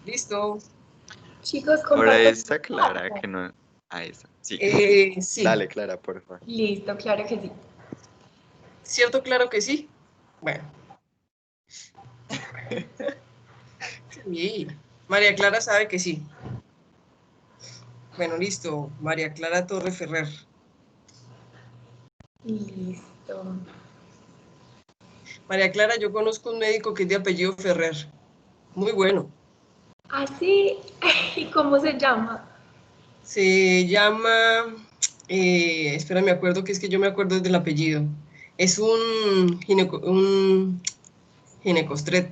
Listo. Chicos, Ahora comparto. esta Clara, que no... Ah, esa. Sí. Sí. Dale, Clara, por favor. Listo, claro que sí. ¿Cierto? Claro que sí. Bueno. Sí. María Clara sabe que sí. Bueno, listo. María Clara Torre Ferrer. Listo. María Clara, yo conozco un médico que es de apellido Ferrer. Muy bueno. ¿Ah, sí? ¿Y cómo se llama? Se llama... espera, me acuerdo que es que yo me acuerdo del apellido. Es un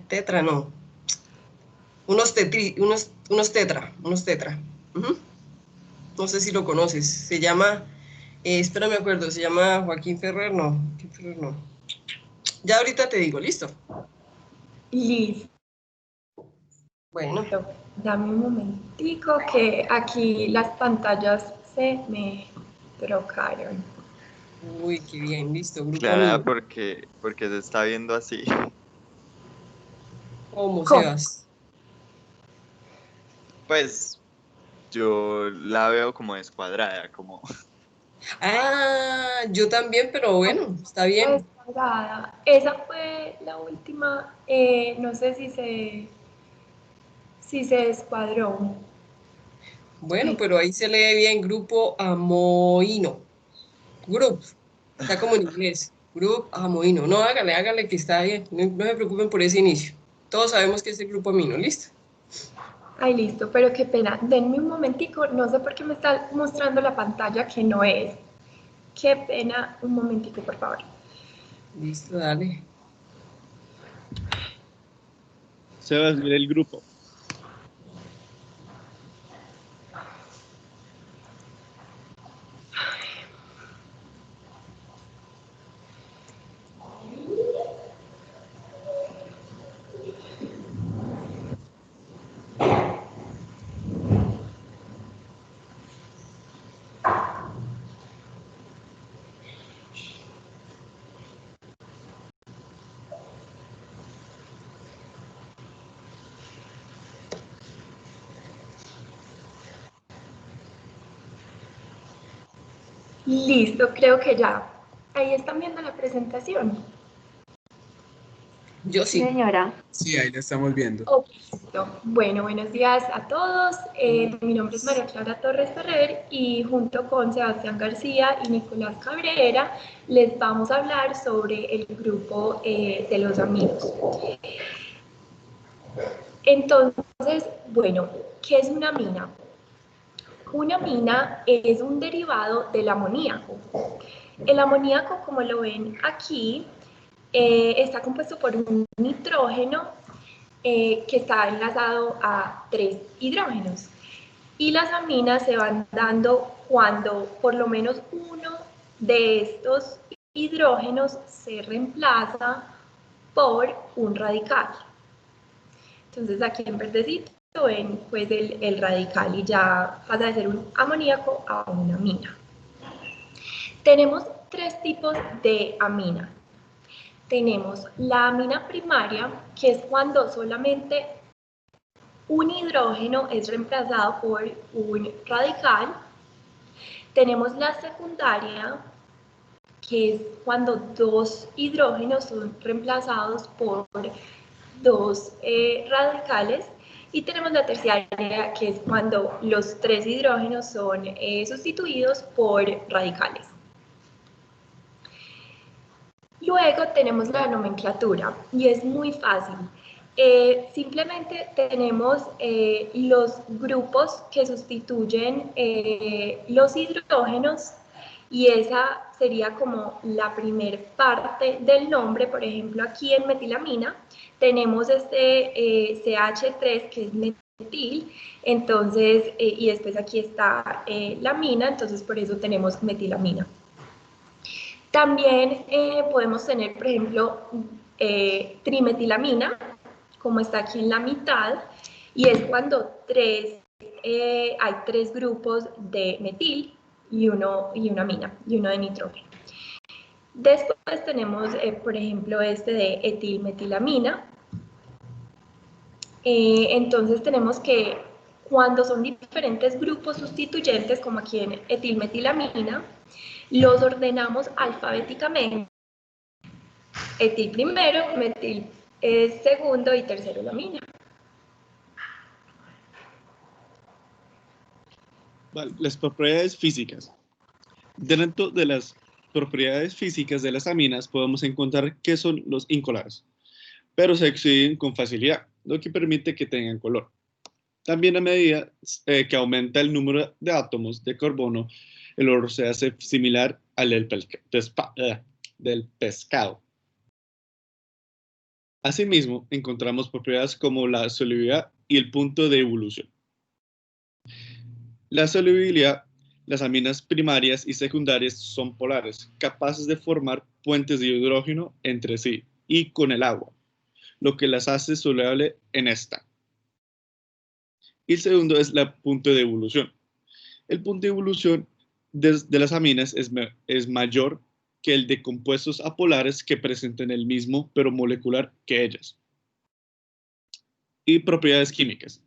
tetra, no. Unos tetra. Ujú. No sé si lo conoces. Se llama... espera, me acuerdo. Se llama Joaquín Ferrer, no. Joaquín Ferrer, no. Ya ahorita te digo, listo. Listo. Bueno. Dame un momentico que aquí las pantallas se me trocaron. Uy, qué bien, listo. Grupo Clara, amigo. porque se está viendo así. ¿Cómo, ¿Cómo? Sebas? Pues yo la veo como descuadrada, como... Ah, yo también, pero bueno, está bien. Descargada. Esa fue la última. No sé si se descuadró. Bueno, pero ahí se lee bien grupo amoíno. Group. Está como en inglés. Group amoíno. No, hágale que está bien. No se preocupen por ese inicio. Todos sabemos que es el grupo amino, ¿listo? Ay, listo, pero qué pena. Denme un momentico. No sé por qué me está mostrando la pantalla que no es. Qué pena. Un momentico, por favor. Listo, dale. Sebas, mira el grupo. Listo, creo que ya. Ahí están viendo la presentación. Yo Sí, sí. señora. Sí, ahí la estamos viendo. Ok, listo. Bueno, buenos días a todos. Mi nombre es María Clara Torres Ferrer y junto con Sebastián García y Nicolás Cabrera les vamos a hablar sobre el grupo de los amigos. Entonces, bueno, ¿qué es una amina? Una amina es un derivado del amoníaco. El amoníaco, como lo ven aquí, está compuesto por un nitrógeno que está enlazado a 3 hidrógenos. Y las aminas se van dando cuando por lo menos uno de estos hidrógenos se reemplaza por un radical. Entonces aquí en verdecito ven pues el radical y ya pasa de ser un amoníaco a una amina. Tenemos 3 tipos de amina. Tenemos la amina primaria, que es cuando solamente un hidrógeno es reemplazado por un radical. Tenemos la secundaria, que es cuando 2 hidrógenos son reemplazados por 2 radicales. Y tenemos la terciaria, que es cuando los 3 hidrógenos son sustituidos por radicales. Luego tenemos la nomenclatura y es muy fácil. Simplemente tenemos los grupos que sustituyen los hidrógenos y esa sería como la primer parte del nombre. Por ejemplo, aquí en metilamina tenemos este CH3 que es metil, entonces, y después aquí está la amina, entonces por eso tenemos metilamina. También podemos tener, por ejemplo, trimetilamina, como está aquí en la mitad, y es cuando hay 3 grupos de metil y una amina, y uno de nitrógeno. Después tenemos, por ejemplo, este de etilmetilamina, Entonces tenemos que cuando son diferentes grupos sustituyentes, como aquí en etilmetilamina, los ordenamos alfabéticamente. Etil primero, metil segundo y tercero lamina. Vale, las propiedades físicas. Dentro de las propiedades físicas de las aminas podemos encontrar qué son los incolares, pero se oxidan con facilidad, lo que permite que tengan color. También a medida que aumenta el número de átomos de carbono, el olor se hace similar al del pescado. Asimismo, encontramos propiedades como la solubilidad y el punto de ebullición. La solubilidad, las aminas primarias y secundarias son polares, capaces de formar puentes de hidrógeno entre sí y con el agua, lo que las hace solubles en esta. Y el segundo es el punto de ebullición. El punto de ebullición de las aminas es mayor que el de compuestos apolares que presentan el mismo pero molecular que ellas. Y propiedades químicas.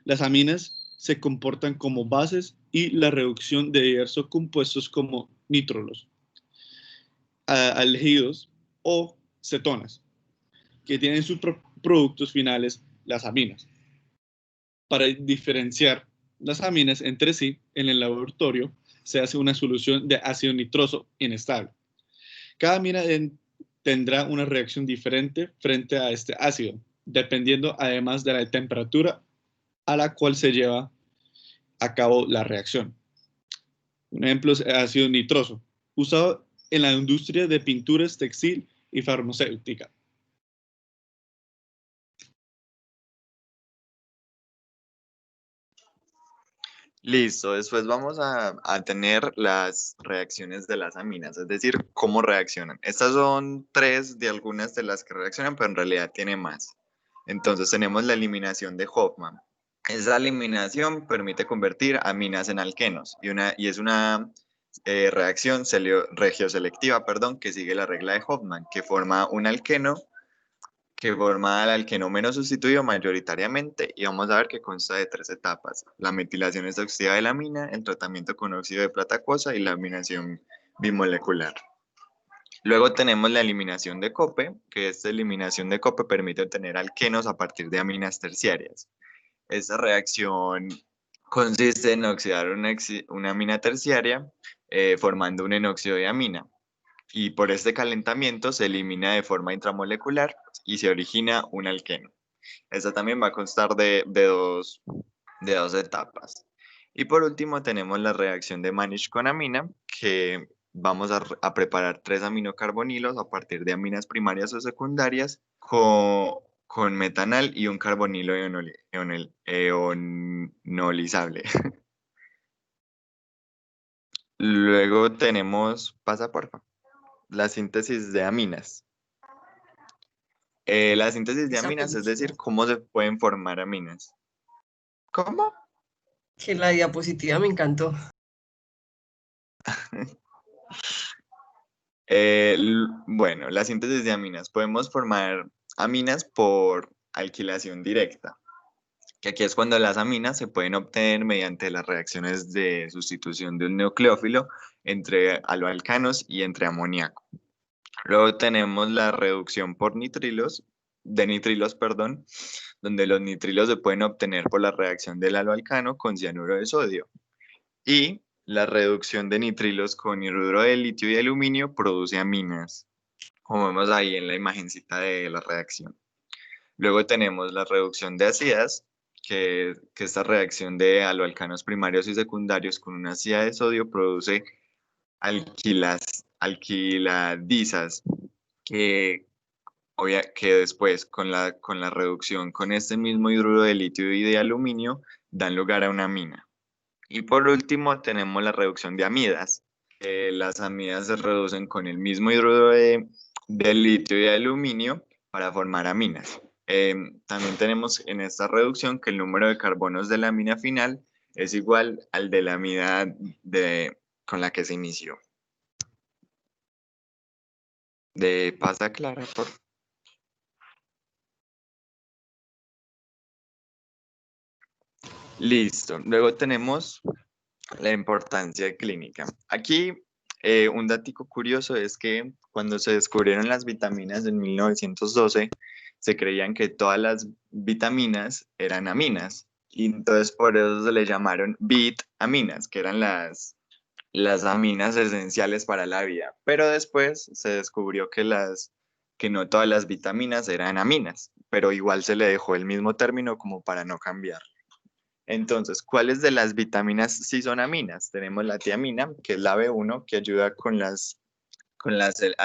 Las aminas se comportan como bases y la reducción de diversos compuestos como nitrógenos, aldehídos o cetonas, que tienen sus productos finales, las aminas. Para diferenciar las aminas entre sí, en el laboratorio se hace una solución de ácido nitroso inestable. Cada amina tendrá una reacción diferente frente a este ácido, dependiendo además de la temperatura a la cual se lleva a cabo la reacción. Un ejemplo es el ácido nitroso, usado en la industria de pinturas textil y farmacéutica. Listo, después vamos a tener las reacciones de las aminas, es decir, cómo reaccionan. Estas son tres de algunas de las que reaccionan, pero en realidad tiene más. Entonces tenemos la eliminación de Hofmann. Esa eliminación permite convertir aminas en alquenos y es una reacción regioselectiva, perdón, que sigue la regla de Hofmann, que forma un alqueno que forma el alqueno menos sustituido mayoritariamente y vamos a ver que consta de tres etapas: la metilación exhaustiva de la amina, el tratamiento con óxido de plata acuosa y la eliminación bimolecular. Luego tenemos la eliminación de Cope, que esta eliminación de Cope permite obtener alquenos a partir de aminas terciarias. Esta reacción consiste en oxidar una amina terciaria formando un enóxido de amina y por este calentamiento se elimina de forma intramolecular y se origina un alqueno. Esta también va a constar de dos etapas. Y por último tenemos la reacción de Manish con amina, que vamos a preparar tres aminocarbonilos a partir de aminas primarias o secundarias con metanal y un carbonilo eonolizable. Luego tenemos, pasa porfa, la síntesis de aminas. La síntesis de Esa me aminas, es gustó. decir, cómo se pueden formar aminas. ¿Cómo? Que la diapositiva me encantó. Bueno, la síntesis de aminas. Podemos formar aminas por alquilación directa, que aquí es cuando las aminas se pueden obtener mediante las reacciones de sustitución de un nucleófilo entre aloalcanos y entre amoníaco. Luego tenemos la reducción por nitrilos, perdón, donde los nitrilos se pueden obtener por la reacción del aloalcano con cianuro de sodio. Y la reducción de nitrilos con hidruro de litio y aluminio produce aminas, como vemos ahí en la imagencita de la reacción. Luego tenemos la reducción de ácidas, que esta reacción de aloalcanos primarios y secundarios con una ácida de sodio produce alquiladisas, que, que después con la reducción con este mismo hidruro de litio y de aluminio dan lugar a una amina. Y por último tenemos la reducción de amidas. Las amidas se reducen con el mismo hidruro de litio y de aluminio para formar aminas. También tenemos en esta reducción que el número de carbonos de la amina final es igual al de la amida con la que se inició. De pasa clara, por Listo. Luego tenemos la importancia clínica. Aquí, un datico curioso es que cuando se descubrieron las vitaminas en 1912, se creían que todas las vitaminas eran aminas. Y entonces por eso se le llamaron vitaminas, que eran las aminas esenciales para la vida. Pero después se descubrió que no todas las vitaminas eran aminas, pero igual se le dejó el mismo término como para no cambiar. Entonces, ¿cuáles de las vitaminas sí son aminas? Tenemos la tiamina, que es la B1, que ayuda a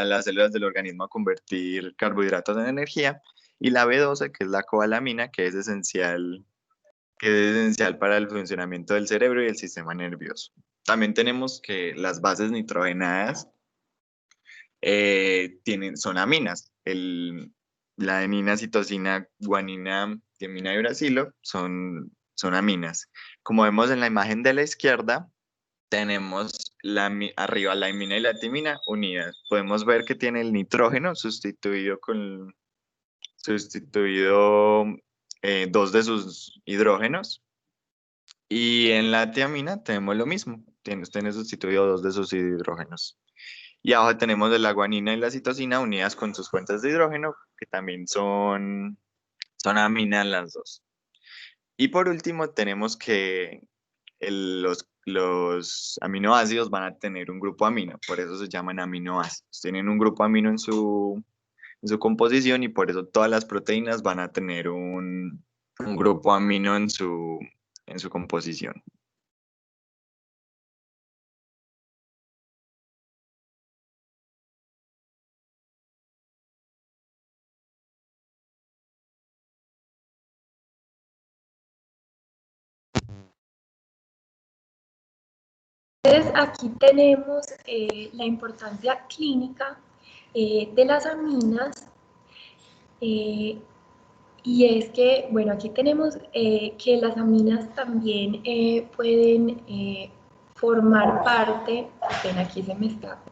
las células del organismo a convertir carbohidratos en energía, y la B12, que es la cobalamina, que es esencial para el funcionamiento del cerebro y el sistema nervioso. También tenemos que las bases nitrogenadas son aminas. La adenina, citosina, guanina, tiamina y uracilo son aminas. Como vemos en la imagen de la izquierda, tenemos arriba la imina y la timina unidas. Podemos ver que tiene el nitrógeno sustituido dos de sus hidrógenos. Y en la tiamina tenemos lo mismo. Tiene sustituido dos de sus hidrógenos. Y abajo tenemos de la guanina y la citosina unidas con sus fuentes de hidrógeno, que también son aminas las dos. Y por último tenemos que los aminoácidos van a tener un grupo amino, por eso se llaman aminoácidos. Tienen un grupo amino en su composición y por eso todas las proteínas van a tener un grupo amino en su composición. Entonces, aquí tenemos la importancia clínica de las aminas y es que, bueno, aquí tenemos que las aminas también pueden formar parte, ven, aquí se me está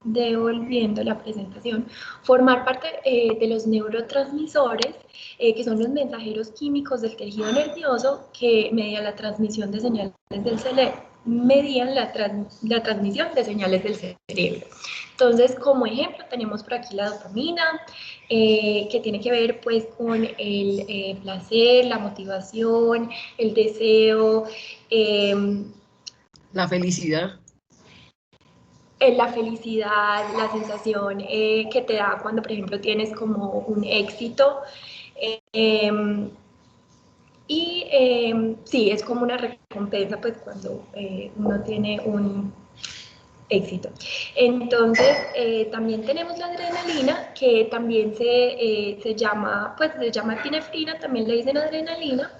devolviendo la presentación, formar parte de los neurotransmisores, que son los mensajeros químicos del tejido nervioso que median la transmisión de señales del cerebro, la transmisión de señales del cerebro. Entonces, como ejemplo, tenemos por aquí la dopamina, que tiene que ver pues con el placer, la motivación, el deseo, La felicidad. la felicidad, la sensación que te da cuando, por ejemplo, tienes como un éxito. Sí, es como una recompensa pues cuando uno tiene un éxito. Entonces, también tenemos la adrenalina, que también se llama, pues se llama epinefrina, también le dicen adrenalina,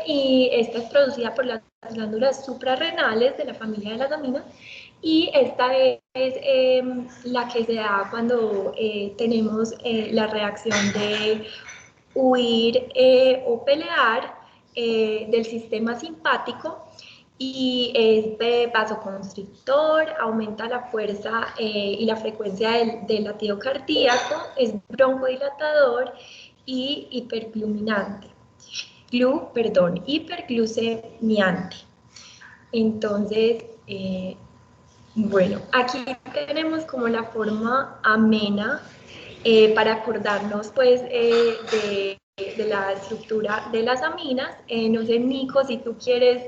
y esta es producida por las glándulas suprarrenales de la familia de las aminas, y esta es la que se da cuando tenemos la reacción de huir o pelear del sistema simpático, y es de vasoconstrictor, aumenta la fuerza y la frecuencia del latido cardíaco, es broncodilatador y hipergluminante. Hiperglucemiante. Entonces, bueno, aquí tenemos como la forma amena para acordarnos pues de la estructura de las aminas. No sé, Nico, si tú quieres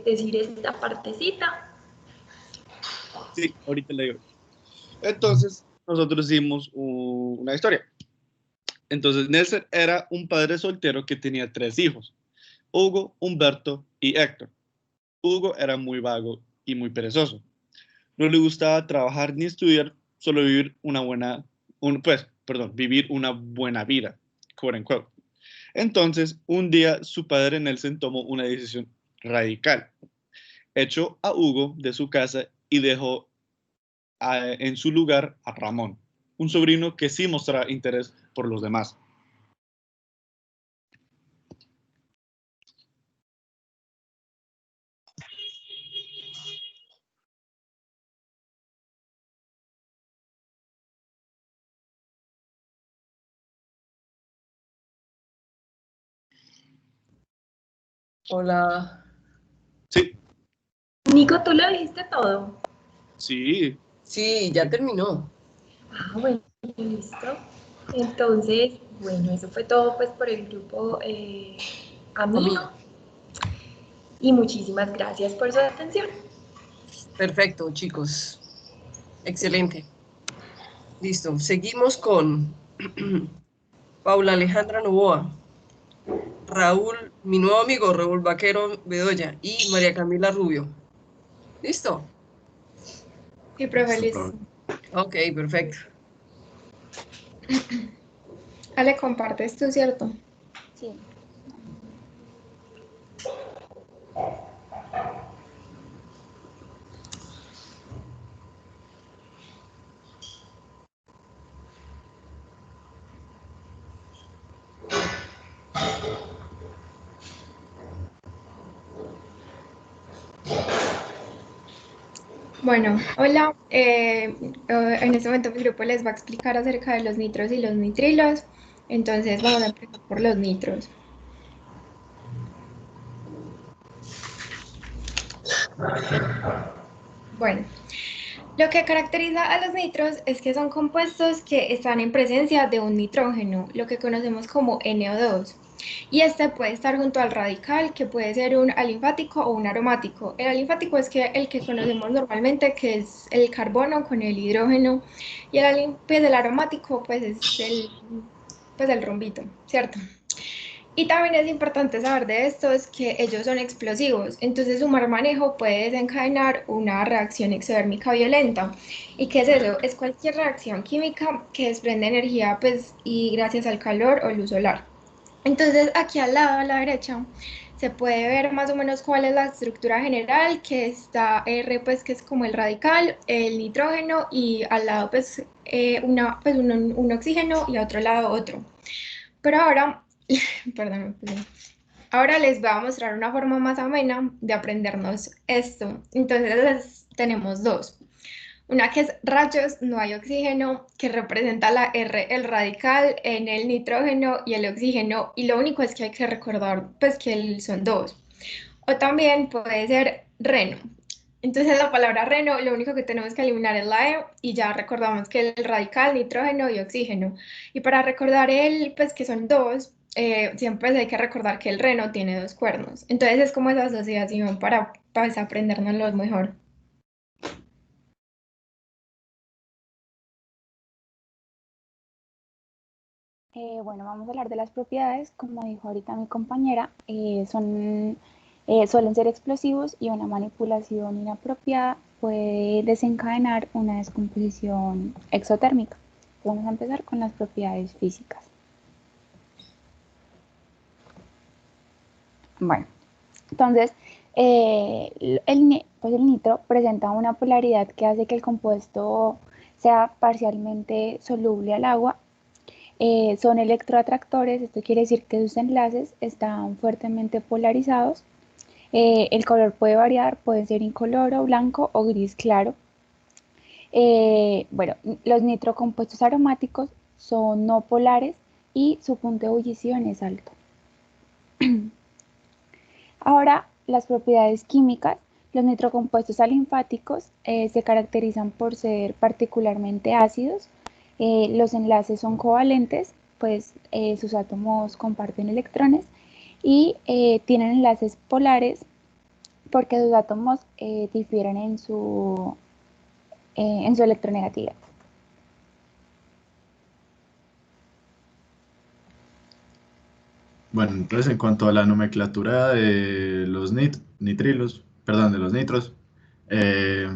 decir esta partecita. Sí, ahorita le digo. Entonces, nosotros hicimos una historia. Entonces, Nelson era un padre soltero que tenía 3 hijos, Hugo, Humberto y Héctor. Hugo era muy vago y muy perezoso. No le gustaba trabajar ni estudiar, solo vivir una buena vida, quote unquote. Entonces, un día su padre Nelson tomó una decisión radical. Echó a Hugo de su casa y dejó en su lugar a Ramón, un sobrino que sí mostraba interés por los demás. Hola. Sí, Nico, ¿tú lo dijiste todo? sí. Sí, ya terminó. Ah, bueno, listo. Entonces, bueno, eso fue todo pues por el grupo Amino y muchísimas gracias por su atención. Perfecto, chicos. Excelente. Listo. Seguimos con Paula Alejandra Novoa, Raúl, mi nuevo amigo Raúl Vaquero Bedoya y María Camila Rubio. ¿Listo? Sí, profe, listo. Listo. Ok, perfecto. Ale, compartes tú, ¿cierto? Sí. Bueno, hola. En este momento mi grupo les va a explicar acerca de los nitros y los nitrilos. Entonces vamos a empezar por los nitros. Bueno, lo que caracteriza a los nitros es que son compuestos que están en presencia de un nitrógeno, lo que conocemos como NO2. Y este puede estar junto al radical, que puede ser un alinfático o un aromático. El alinfático es el que conocemos normalmente, que es el carbono con el hidrógeno, y pues el aromático pues es el rombito, ¿cierto? Y también es importante saber de esto es que ellos son explosivos, entonces su mal manejo puede desencadenar una reacción exotérmica violenta. ¿Y qué es eso? Es cualquier reacción química que desprende energía pues, y gracias al calor o luz solar. Entonces aquí al lado a la derecha se puede ver más o menos cuál es la estructura general, que está R pues que es como el radical, el nitrógeno y al lado pues, un oxígeno y a otro lado otro. Pero ahora, perdón, ahora les voy a mostrar una forma más amena de aprendernos esto. Entonces tenemos dos. Una que es rayos, no hay oxígeno, que representa la R, el radical, en el nitrógeno y el oxígeno. Y lo único es que hay que recordar pues que son dos. O también puede ser reno. Entonces la palabra reno, lo único que tenemos que eliminar es la E y ya recordamos que el radical, nitrógeno y oxígeno. Y para recordar pues que son dos, siempre hay que recordar que el reno tiene dos cuernos. Entonces es como esa asociación para pues, aprendérnoslo mejor. Bueno, vamos a hablar de las propiedades. Como dijo ahorita mi compañera, suelen ser explosivos y una manipulación inapropiada puede desencadenar una descomposición exotérmica. Vamos a empezar con las propiedades físicas. Bueno, entonces, pues el nitro presenta una polaridad que hace que el compuesto sea parcialmente soluble al agua. Son electroatractores, esto quiere decir que sus enlaces están fuertemente polarizados. El color puede variar, puede ser incoloro, blanco o gris claro. Bueno, los nitrocompuestos aromáticos son no polares y su punto de ebullición es alto. Ahora, las propiedades químicas. Los nitrocompuestos alinfáticos se caracterizan por ser particularmente ácidos. Los enlaces son covalentes, pues sus átomos comparten electrones y tienen enlaces polares porque sus átomos difieren en su electronegatividad. Bueno, entonces en cuanto a la nomenclatura de los nitrilos, perdón, de los nitros, eh,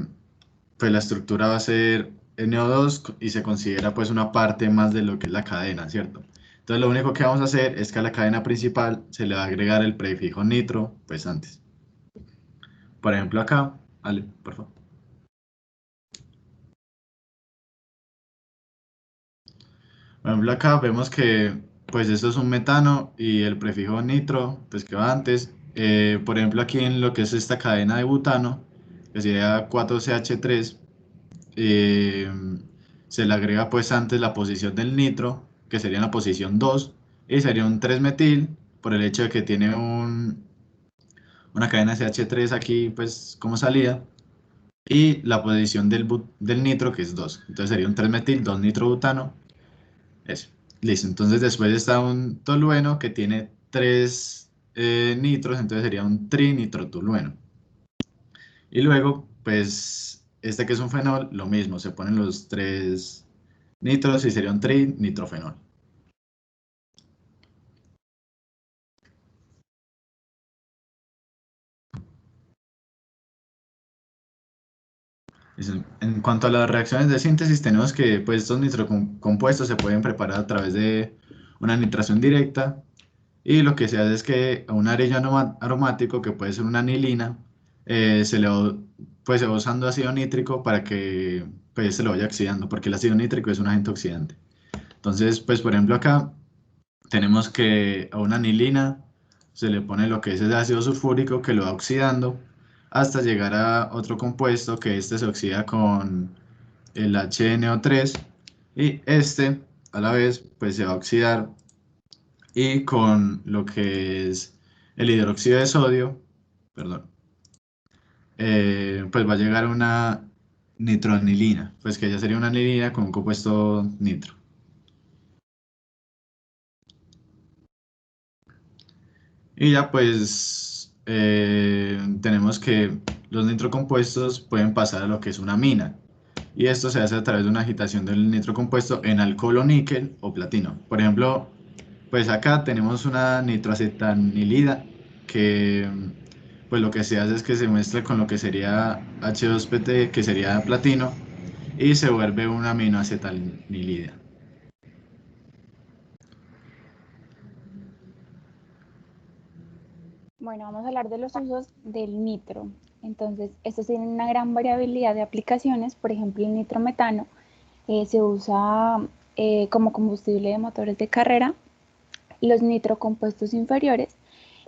pues la estructura va a ser NO2 y se considera pues una parte más de lo que es la cadena, ¿cierto? Entonces lo único que vamos a hacer es que a la cadena principal se le va a agregar el prefijo nitro, pues antes. Por ejemplo acá, Ale, por favor. Por ejemplo acá vemos que pues esto es un metano y el prefijo nitro, pues que va antes. Por ejemplo aquí en lo que es esta cadena de butano, que sería 4CH3, eh, se le agrega pues antes la posición del nitro, que sería en la posición 2, y sería un 3-metil por el hecho de que tiene una cadena CH3 aquí pues como salida y la posición del nitro que es 2. Entonces sería un 3-metil, 2-nitrobutano. Eso. Listo. Entonces después está un tolueno que tiene 3 nitros, entonces sería un trinitrotolueno. Y luego, pues, este que es un fenol, lo mismo, se ponen los 3 nitros y sería un trinitrofenol. En cuanto a las reacciones de síntesis, tenemos que pues, estos nitrocompuestos se pueden preparar a través de una nitración directa y lo que se hace es que a un arellano aromático, que puede ser una anilina, pues, se va usando ácido nítrico para que pues, se lo vaya oxidando, porque el ácido nítrico es un agente oxidante. Entonces, pues por ejemplo acá tenemos que a una anilina se le pone lo que es el ácido sulfúrico que lo va oxidando hasta llegar a otro compuesto que este se oxida con el HNO3 y este a la vez pues se va a oxidar y con lo que es el hidróxido de sodio, perdón, pues va a llegar a una nitroanilina, pues que ya sería una anilina con un compuesto nitro. Y ya pues tenemos que los nitrocompuestos pueden pasar a lo que es una amina. Y esto se hace a través de una agitación del nitrocompuesto en alcohol o níquel o platino. Por ejemplo, pues acá tenemos una nitroacetanilida que pues lo que se hace es que se mezcla con lo que sería H2PT, que sería platino, y se vuelve una aminoacetanilida. Bueno, vamos a hablar de los usos del nitro. Entonces, estos tienen una gran variabilidad de aplicaciones. Por ejemplo, el nitrometano se usa como combustible de motores de carrera. Los nitrocompuestos inferiores,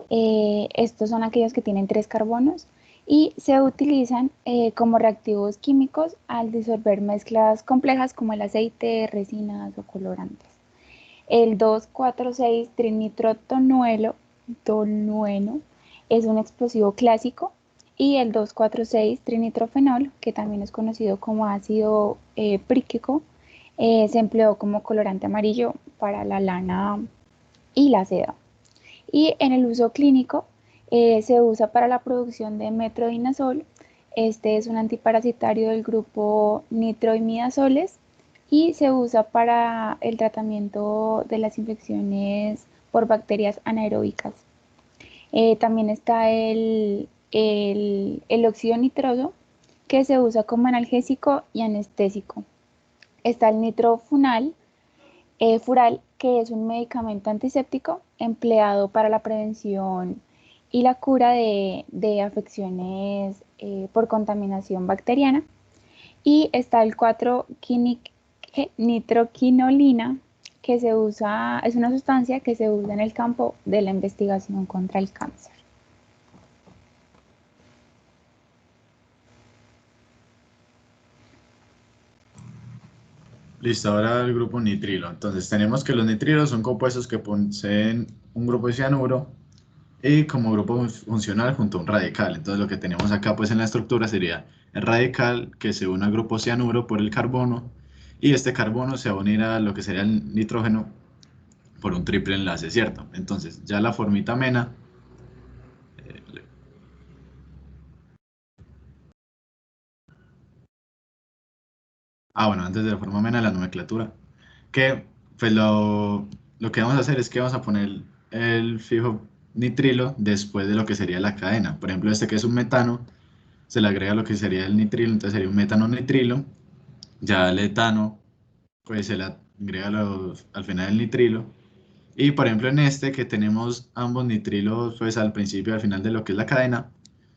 estos son aquellos que tienen 3 carbonos y se utilizan como reactivos químicos al disolver mezclas complejas como el aceite, resinas o colorantes. El 2,4,6 trinitrotonueno es un explosivo clásico y el 2,4,6 trinitrofenol, que también es conocido como ácido príquico, se empleó como colorante amarillo para la lana y la seda. Y en el uso clínico se usa para la producción de metronidazol. Este es un antiparasitario del grupo nitroimidazoles y se usa para el tratamiento de las infecciones por bacterias anaeróbicas. También está el óxido nitroso, que se usa como analgésico y anestésico. Está el nitrofunal, fural, que es un medicamento antiséptico empleado para la prevención y la cura de afecciones por contaminación bacteriana. Y está el 4-nitroquinolina, que se usa, es una sustancia que se usa en el campo de la investigación contra el cáncer. Listo, ahora el grupo nitrilo. Entonces tenemos que los nitrilos son compuestos que poseen un grupo de cianuro y como grupo funcional junto a un radical. Entonces lo que tenemos acá pues en la estructura sería el radical que se une al grupo cianuro por el carbono y este carbono se va a unir a lo que sería el nitrógeno por un triple enlace, ¿cierto? Entonces ya la formita amena bueno, antes de la forma amena la nomenclatura, que pues lo que vamos a hacer es que vamos a poner el fijo nitrilo después de lo que sería la cadena. Por ejemplo, este que es un metano, se le agrega lo que sería el nitrilo, entonces sería un metano nitrilo. Ya el etano, pues se le agrega al final el nitrilo. Y por ejemplo en este que tenemos ambos nitrilos pues al principio y al final de lo que es la cadena,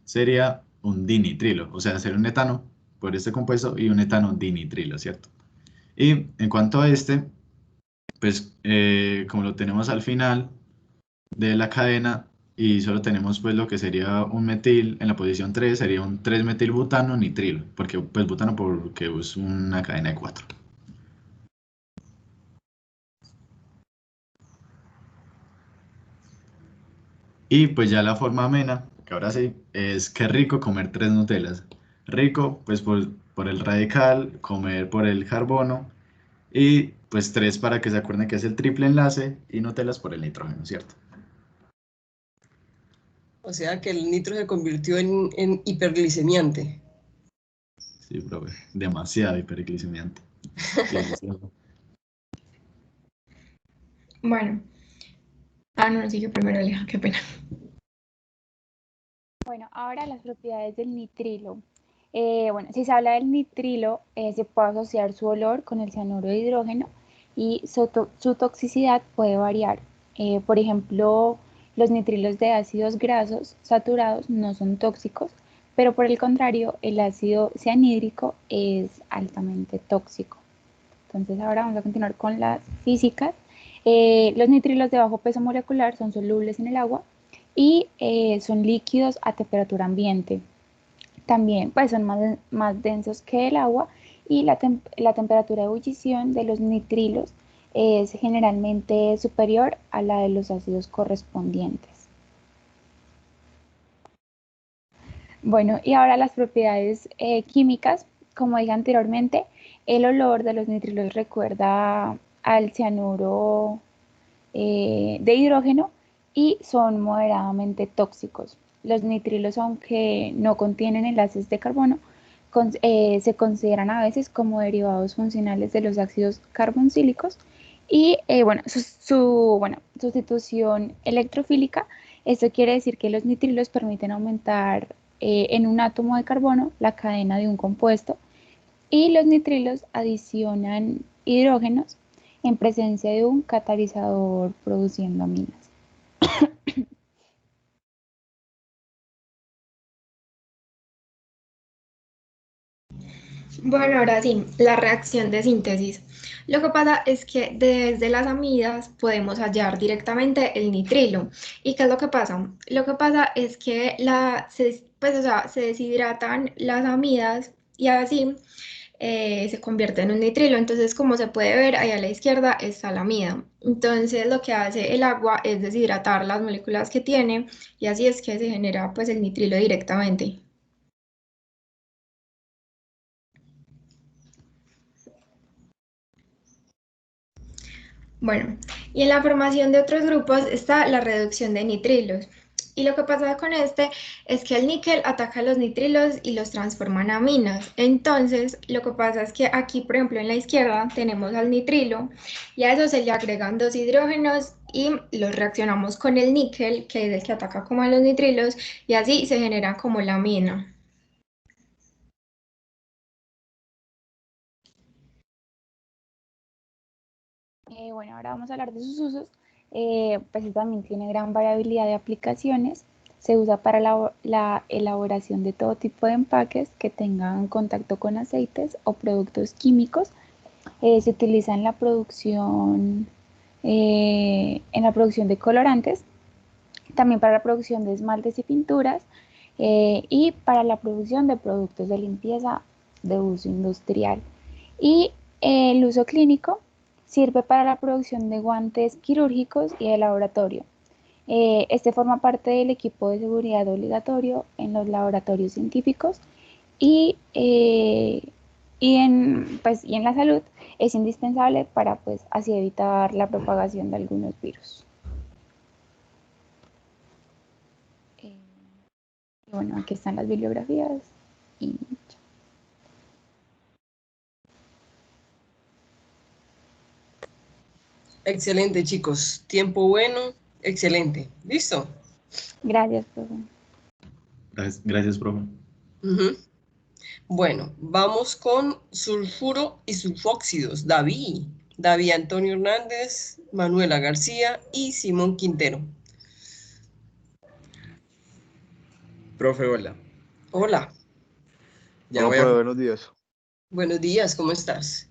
sería un dinitrilo, o sea, sería un etano por este compuesto y un etano dinitrilo, ¿cierto? Y en cuanto a este, pues como lo tenemos al final de la cadena y solo tenemos pues lo que sería un metil en la posición 3 sería un 3-metilbutano nitrilo, porque pues butano porque es una cadena de 4. Y pues ya la forma amena que ahora sí, es qué rico comer 3 Nutellas. Rico, pues por el radical, comer por el carbono, y pues 3 para que se acuerden que es el triple enlace, y Nutellas por el nitrógeno, ¿cierto? O sea que el nitro se convirtió en hiperglicemiante. Sí, profe, demasiado hiperglicemiante. Y delicioso. Bueno, no, sigue primero, Aleja, qué pena. Bueno, ahora las propiedades del nitrilo. Bueno, si se habla del nitrilo, se puede asociar su olor con el cianuro de hidrógeno y su toxicidad puede variar. Por ejemplo, los nitrilos de ácidos grasos saturados no son tóxicos, pero por el contrario, el ácido cianhídrico es altamente tóxico. Entonces ahora vamos a continuar con las físicas. Los nitrilos de bajo peso molecular son solubles en el agua y son líquidos a temperatura ambiente. También pues, son más densos que el agua y la temperatura de ebullición de los nitrilos es generalmente superior a la de los ácidos correspondientes. Bueno, y ahora las propiedades químicas. Como dije anteriormente, el olor de los nitrilos recuerda al cianuro de hidrógeno y son moderadamente tóxicos. Los nitrilos, aunque no contienen enlaces de carbono, se consideran a veces como derivados funcionales de los ácidos carboncílicos y bueno, sustitución electrofílica. Esto quiere decir que los nitrilos permiten aumentar en un átomo de carbono la cadena de un compuesto y los nitrilos adicionan hidrógenos en presencia de un catalizador produciendo aminas. Bueno, ahora sí, la reacción de síntesis. Lo que pasa es que desde las amidas podemos hallar directamente el nitrilo. ¿Y qué es lo que pasa? Lo que pasa es que se deshidratan las amidas y así se convierte en un nitrilo. Entonces, como se puede ver, ahí a la izquierda está la amida. Entonces, lo que hace el agua es deshidratar las moléculas que tiene y así es que se genera pues el nitrilo directamente. Bueno, y en la formación de otros grupos está la reducción de nitrilos. Y lo que pasa con este es que el níquel ataca los nitrilos y los transforma en aminas. Entonces, lo que pasa es que aquí, por ejemplo, en la izquierda tenemos al nitrilo y a eso se le agregan 2 hidrógenos y los reaccionamos con el níquel, que es el que ataca como a los nitrilos, y así se genera como la amina. Bueno, ahora vamos a hablar de sus usos. Pues también tiene gran variabilidad de aplicaciones. Se usa para la elaboración de todo tipo de empaques que tengan contacto con aceites o productos químicos. Se utiliza en la producción de colorantes, también para la producción de esmaltes y pinturas y para la producción de productos de limpieza de uso industrial. Y el uso clínico sirve para la producción de guantes quirúrgicos y de laboratorio. Este forma parte del equipo de seguridad obligatorio en los laboratorios científicos y, y en la salud es indispensable para pues, así evitar la propagación de algunos virus. Bueno, aquí están las bibliografías y Excelente, chicos. Tiempo bueno, excelente. ¿Listo? gracias, profe. Gracias, profe. Ujú. Bueno, vamos con sulfuro y sulfóxidos. David Antonio Hernández, Manuela García y Simón Quintero. Profe, hola. Hola, Ya voy a... buenos días. buenos días, ¿cómo estás?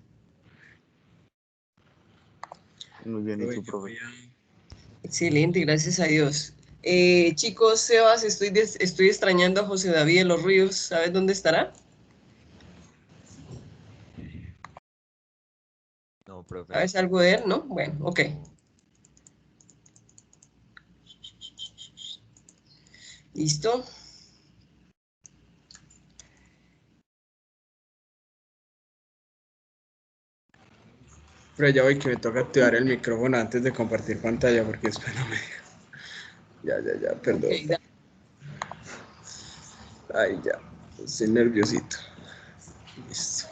Muy bien, ¿y Profe, tú, ya profe? voy a... Excelente, gracias a Dios. Chicos, Sebas, estoy extrañando a José David de los Ríos. ¿Sabes dónde estará? No, profe, no. ¿Sabes algo de él, no? Bueno, ok. ¿Listo? Pero ya voy que me toca activar el micrófono antes de compartir pantalla porque después no me deja. Ya, perdón. Ok, dale. Ay, ya, estoy nerviosito. Listo.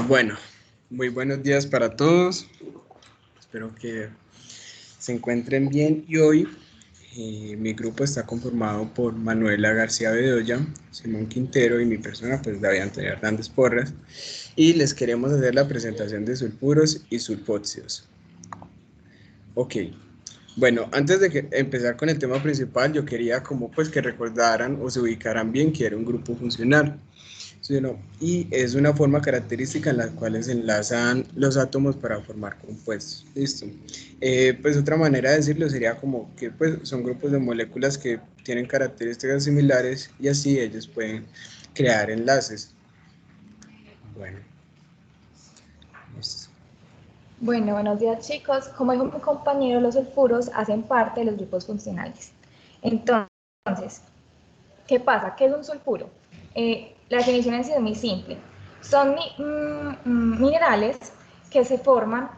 Bueno, muy buenos días para todos. Espero que se encuentren bien y hoy mi grupo está conformado por Manuela García Bedoya, Simón Quintero y mi persona, pues David Antonio Hernández Porras, y les queremos hacer la presentación de sulfuros y sulfóxidos. Ok, bueno, antes de empezar con el tema principal, yo quería como pues que recordaran o se ubicaran bien que era un grupo funcional. ¿Sí o no? Y es una forma característica en la cual se enlazan los átomos para formar compuestos. Listo. Pues otra manera de decirlo sería como que pues, son grupos de moléculas que tienen características similares y así ellos pueden crear enlaces. Bueno. Listo. Bueno, buenos días chicos. Como dijo mi compañero, los sulfuros hacen parte de los grupos funcionales. Entonces, ¿qué pasa? ¿Qué es un sulfuro? La definición en sí es muy simple. Son minerales que se forman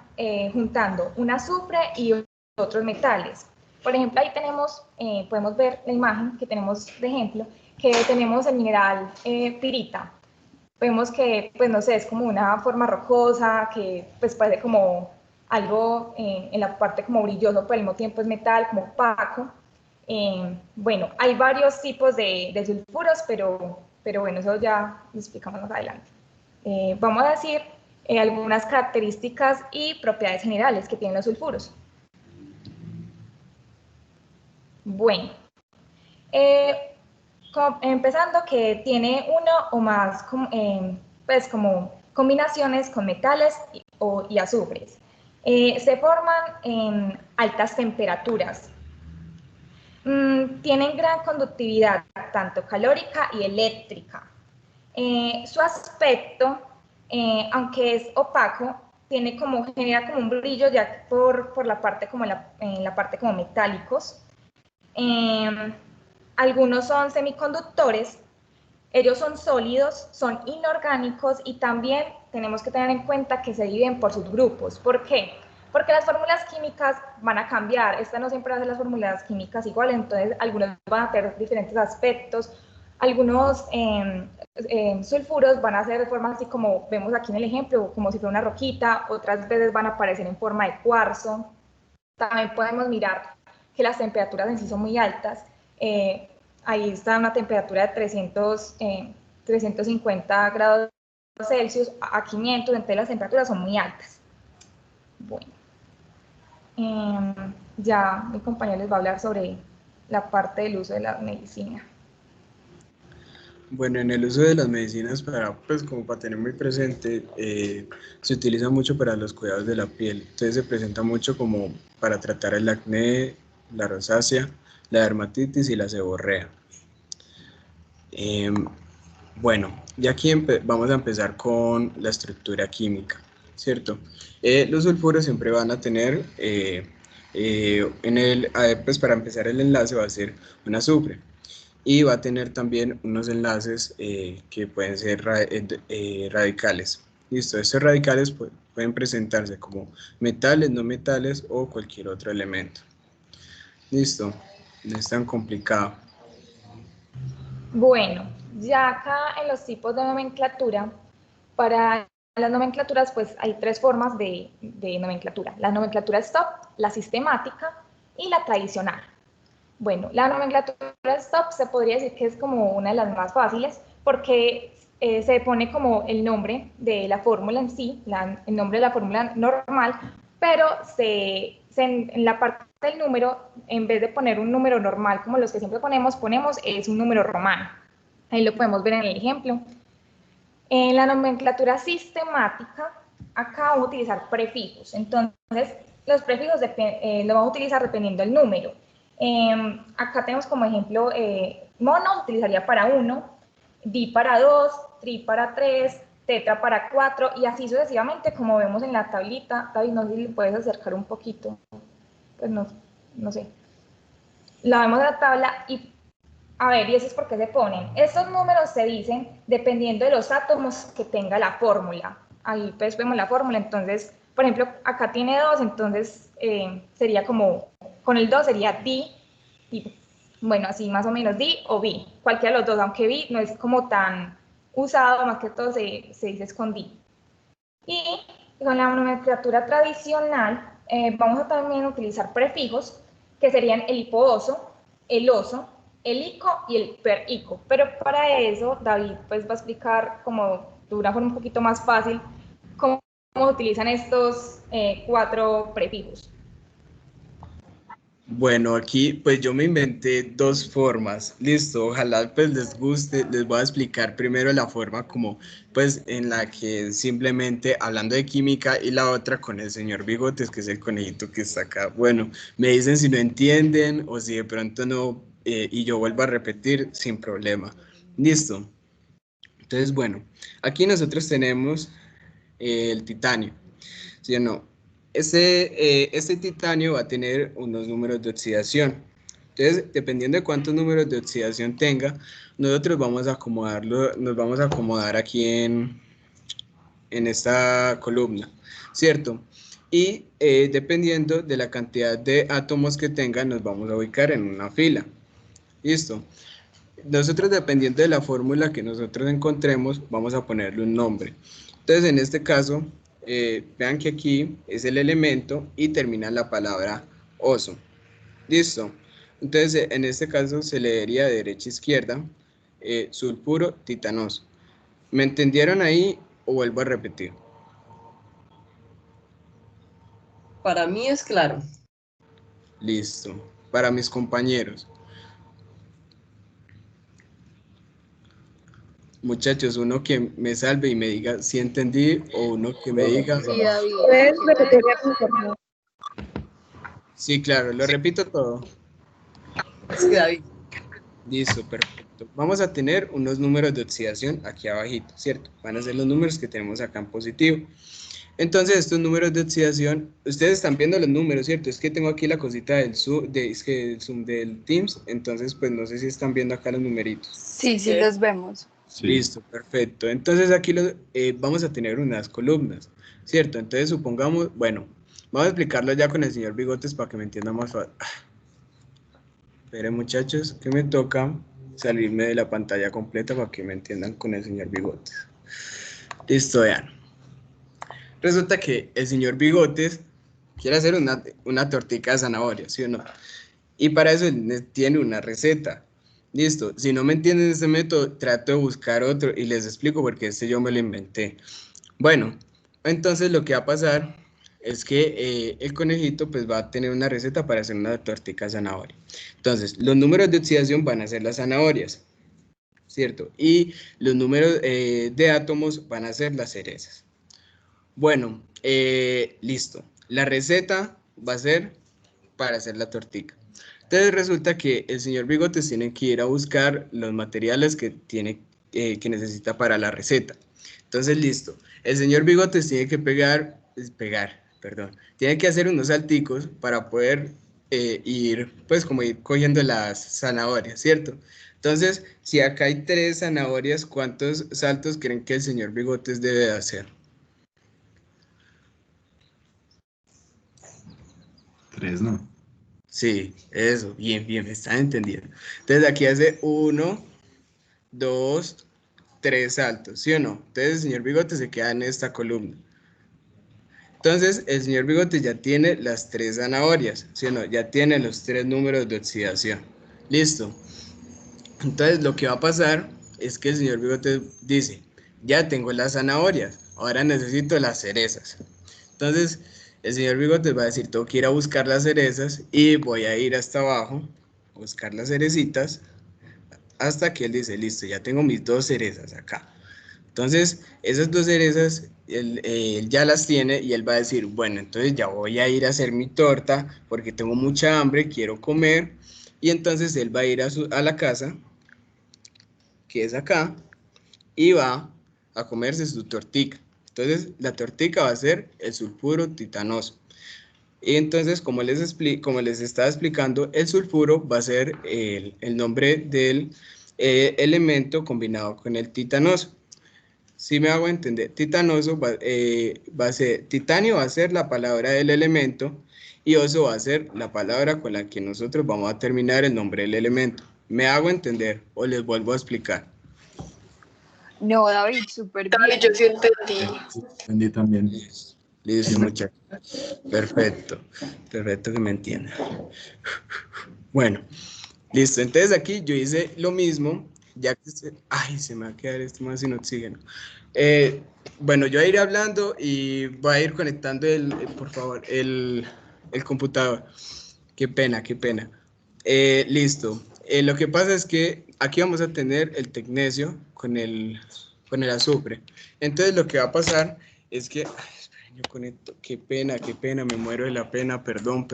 juntando un azufre y otros metales. Por ejemplo, ahí tenemos, podemos ver la imagen que tenemos de ejemplo, que tenemos el mineral pirita. Vemos que, pues no sé, es como una forma rocosa, que pues parece como algo en la parte como brilloso, pero al mismo tiempo es metal, como opaco. Bueno, hay varios tipos de sulfuros, pero bueno, eso ya lo explicamos más adelante. Vamos a decir algunas características y propiedades generales que tienen los sulfuros. Bueno, empezando que tiene uno o más pues como combinaciones con metales y azufres. Se forman en altas temperaturas. Tienen gran conductividad, tanto calórica y eléctrica. Su aspecto, aunque es opaco, genera como un brillo ya por la parte como la parte como metálicos. Algunos son semiconductores, ellos son sólidos, son inorgánicos y también tenemos que tener en cuenta que se dividen por subgrupos. ¿Por qué? Porque las fórmulas químicas van a cambiar, esta no siempre hace las fórmulas químicas iguales, entonces algunos van a tener diferentes aspectos, algunos sulfuros van a ser de forma así como vemos aquí en el ejemplo, como si fuera una roquita, otras veces van a aparecer en forma de cuarzo. También podemos mirar que las temperaturas en sí son muy altas. Ahí está una temperatura de 350 grados Celsius a 500, entonces las temperaturas son muy altas. Bueno, ya mi compañero les va a hablar sobre la parte del uso de la medicina. Bueno, en el uso de las medicinas pues como para tener muy presente, se utiliza mucho para los cuidados de la piel. Entonces se presenta mucho como para tratar el acné, la rosácea, la dermatitis y la seborrea. Bueno, ya aquí vamos a empezar con la estructura química, ¿cierto? Los sulfuros siempre van a tener, pues para empezar el enlace va a ser un azufre. Y va a tener también unos enlaces que pueden ser radicales. Listo, estos radicales pueden presentarse como metales, no metales o cualquier otro elemento. Listo, no es tan complicado. Bueno, ya acá en los tipos de nomenclatura, para las nomenclaturas pues hay tres formas de nomenclatura. La nomenclatura stop, la sistemática y la tradicional. Bueno, la nomenclatura stop se podría decir que es como una de las más fáciles porque se pone como el nombre de la fórmula en sí, el nombre de la fórmula normal, pero en la parte del número, en vez de poner un número normal como los que siempre ponemos es un número romano. Ahí lo podemos ver en el ejemplo. En la nomenclatura sistemática, acá vamos a utilizar prefijos. Entonces, los prefijos los vamos a utilizar dependiendo del número. Acá tenemos como ejemplo, mono utilizaría para 1, di para 2, tri para 3, tetra para 4 y así sucesivamente como vemos en la tablita. David, no sé si le puedes acercar un poquito, pues no sé. la vemos en la tabla y, a ver, ¿y eso es por qué se ponen? Estos números se dicen dependiendo de los átomos que tenga la fórmula. Ahí pues vemos la fórmula, entonces, por ejemplo, acá tiene 2, entonces sería como, con el 2 sería D, y bueno, así más o menos D o B, cualquiera de los dos, aunque B no es como tan usado, más que todo se dice con D. Y con la nomenclatura tradicional vamos a también utilizar prefijos que serían el hipooso, el oso, el ico y el perico. Pero para eso David pues va a explicar como de una forma un poquito más fácil cómo utilizan estos 4 prefijos. Bueno, aquí pues yo me inventé 2 formas, listo, ojalá pues les guste, les voy a explicar primero la forma como pues en la que simplemente hablando de química y la otra con el señor Bigotes, que es el conejito que está acá. Bueno, me dicen si no entienden o si de pronto no, y yo vuelvo a repetir sin problema, listo. Entonces bueno, aquí nosotros tenemos el titanio, ¿sí o no? Este titanio va a tener unos números de oxidación. Entonces, dependiendo de cuántos números de oxidación tenga, nosotros vamos a acomodarlo, nos vamos a acomodar aquí en esta columna, ¿cierto? Y dependiendo de la cantidad de átomos que tenga, nos vamos a ubicar en una fila. ¿Listo? Nosotros, dependiendo de la fórmula que nosotros encontremos, vamos a ponerle un nombre. Entonces, en este caso, vean que aquí es el elemento y termina la palabra oso. ¿Listo? Entonces, en este caso se leería de derecha a izquierda, sulfuro titanoso. ¿Me entendieron ahí o vuelvo a repetir? Para mí es claro. Listo. Para mis compañeros. Muchachos, uno que me salve y me diga si entendí o uno que me diga... Sí, David. ¿Puedes repetirme, por favor? Sí, claro, lo repito todo. Sí, David. Listo, perfecto. Vamos a tener unos números de oxidación aquí abajito, ¿cierto? Van a ser los números que tenemos acá en positivo. Entonces, estos números de oxidación, ustedes están viendo los números, ¿cierto? Es que tengo aquí la cosita del Zoom, el Zoom del Teams, entonces, pues no sé si están viendo acá los numeritos. Sí, sí, los vemos. Sí. Listo, perfecto. Entonces, aquí vamos a tener unas columnas, ¿cierto? Entonces, supongamos, bueno, vamos a explicarlo ya con el señor Bigotes para que me entienda más fácil. Esperen, muchachos, que me toca salirme de la pantalla completa para que me entiendan con el señor Bigotes. Listo, vean. Resulta que el señor Bigotes quiere hacer una tortica de zanahoria, ¿sí o no? Y para eso él tiene una receta. Listo, si no me entienden este método, trato de buscar otro y les explico porque este yo me lo inventé. Bueno, entonces lo que va a pasar es que el conejito pues va a tener una receta para hacer una tortica de zanahoria. Entonces, los números de oxidación van a ser las zanahorias, ¿cierto? Y los números de átomos van a ser las cerezas. Bueno, listo. La receta va a ser para hacer la tortica. Entonces resulta que el señor Bigotes tiene que ir a buscar los materiales que que necesita para la receta. Entonces, listo. El señor Bigotes tiene que tiene que hacer unos salticos para poder ir, pues como ir cogiendo las zanahorias, ¿cierto? Entonces, si acá hay 3 zanahorias, ¿cuántos saltos creen que el señor Bigotes debe de hacer? 3, ¿no? Sí, eso, bien, bien, me están entendiendo. Entonces aquí hace 1, 2, 3 saltos, ¿sí o no? Entonces el señor Bigote se queda en esta columna. Entonces el señor Bigote ya tiene las 3 zanahorias, ¿sí o no? Ya tiene los 3 números de oxidación. Listo. Entonces lo que va a pasar es que el señor Bigote dice, ya tengo las zanahorias, ahora necesito las cerezas. Entonces el señor Bigotes va a decir, tengo que ir a buscar las cerezas y voy a ir hasta abajo, a buscar las cerecitas, hasta que él dice, listo, ya tengo mis 2 cerezas acá. Entonces, esas 2 cerezas, él ya las tiene y él va a decir, bueno, entonces ya voy a ir a hacer mi torta porque tengo mucha hambre, quiero comer. Y entonces él va a ir a la casa, que es acá, y va a comerse su tortica. Entonces, la tortica va a ser el sulfuro titanoso. Y entonces, como les estaba explicando, el sulfuro va a ser el nombre del elemento combinado con el titanoso. Si me hago entender, titanoso va a ser, titanio va a ser la palabra del elemento y oso va a ser la palabra con la que nosotros vamos a terminar el nombre del elemento. ¿Me hago entender o les vuelvo a explicar? No, David, súper bien. David, yo sí entendí. Entendí también. Listo, muchachos. Perfecto. Perfecto que me entiendan. Bueno, listo. Entonces aquí yo hice lo mismo, ya que ay, se me va a quedar esto más sin oxígeno. Bueno, yo iré hablando y voy a ir conectando por favor, el computador. Qué pena, qué pena. Listo. Lo que pasa es que aquí vamos a tener el tecnesio con el azufre. Entonces lo que va a pasar es que, ay, esperen, yo conecto, qué pena, me muero de la pena, perdón.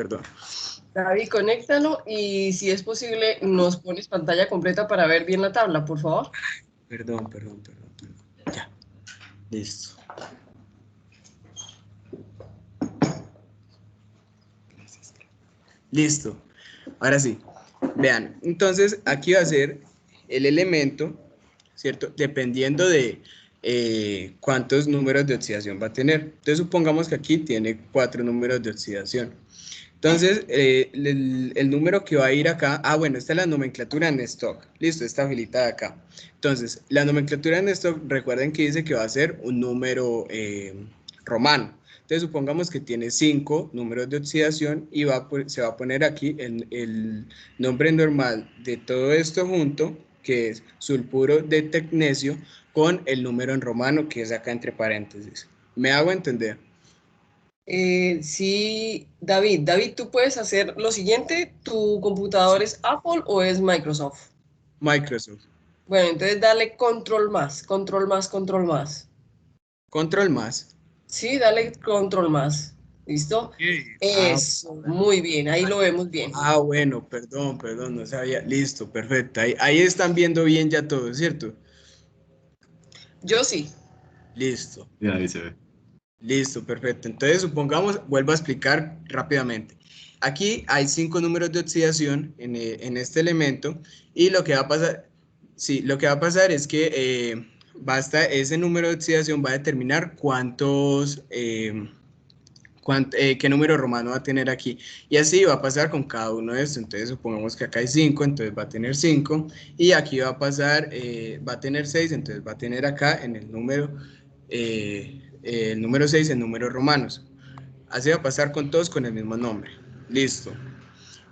David, conéctalo y si es posible nos pones pantalla completa para ver bien la tabla, por favor. Perdón. Ya, listo. Listo. Ahora sí. Vean, entonces aquí va a ser el elemento, ¿cierto? Dependiendo de cuántos números de oxidación va a tener. Entonces supongamos que aquí tiene 4 números de oxidación. Entonces, el número que va a ir acá, bueno, esta es la nomenclatura en stock, listo, está habilitada acá. Entonces, la nomenclatura en stock, recuerden que dice que va a ser un número romano. Entonces, supongamos que tiene 5 números de oxidación y se va a poner aquí el nombre normal de todo esto junto, que es sulfuro de tecnesio, con el número en romano, que es acá entre paréntesis. ¿Me hago entender? Sí, David, ¿tú puedes hacer lo siguiente? ¿Tu computador es Apple o es Microsoft? Microsoft. Bueno, entonces dale control más. Control más. Sí, dale control más. ¿Listo? Eso, muy bien, ahí lo vemos bien. Bueno, perdón, no sabía. Listo, perfecto. Ahí están viendo bien ya todo, ¿cierto? Yo sí. Listo. Ya ahí se ve. Listo, perfecto. Entonces, supongamos, vuelvo a explicar rápidamente. Aquí hay 5 números de oxidación en este elemento y lo que va a pasar, sí, lo que va a pasar es que ese número de oxidación va a determinar qué número romano va a tener aquí. Y así va a pasar con cada uno de estos. Entonces, supongamos que acá hay 5, entonces va a tener 5. Y aquí va a pasar, va a tener 6, entonces va a tener acá en el número 6 en números romanos. Así va a pasar con todos con el mismo nombre. Listo.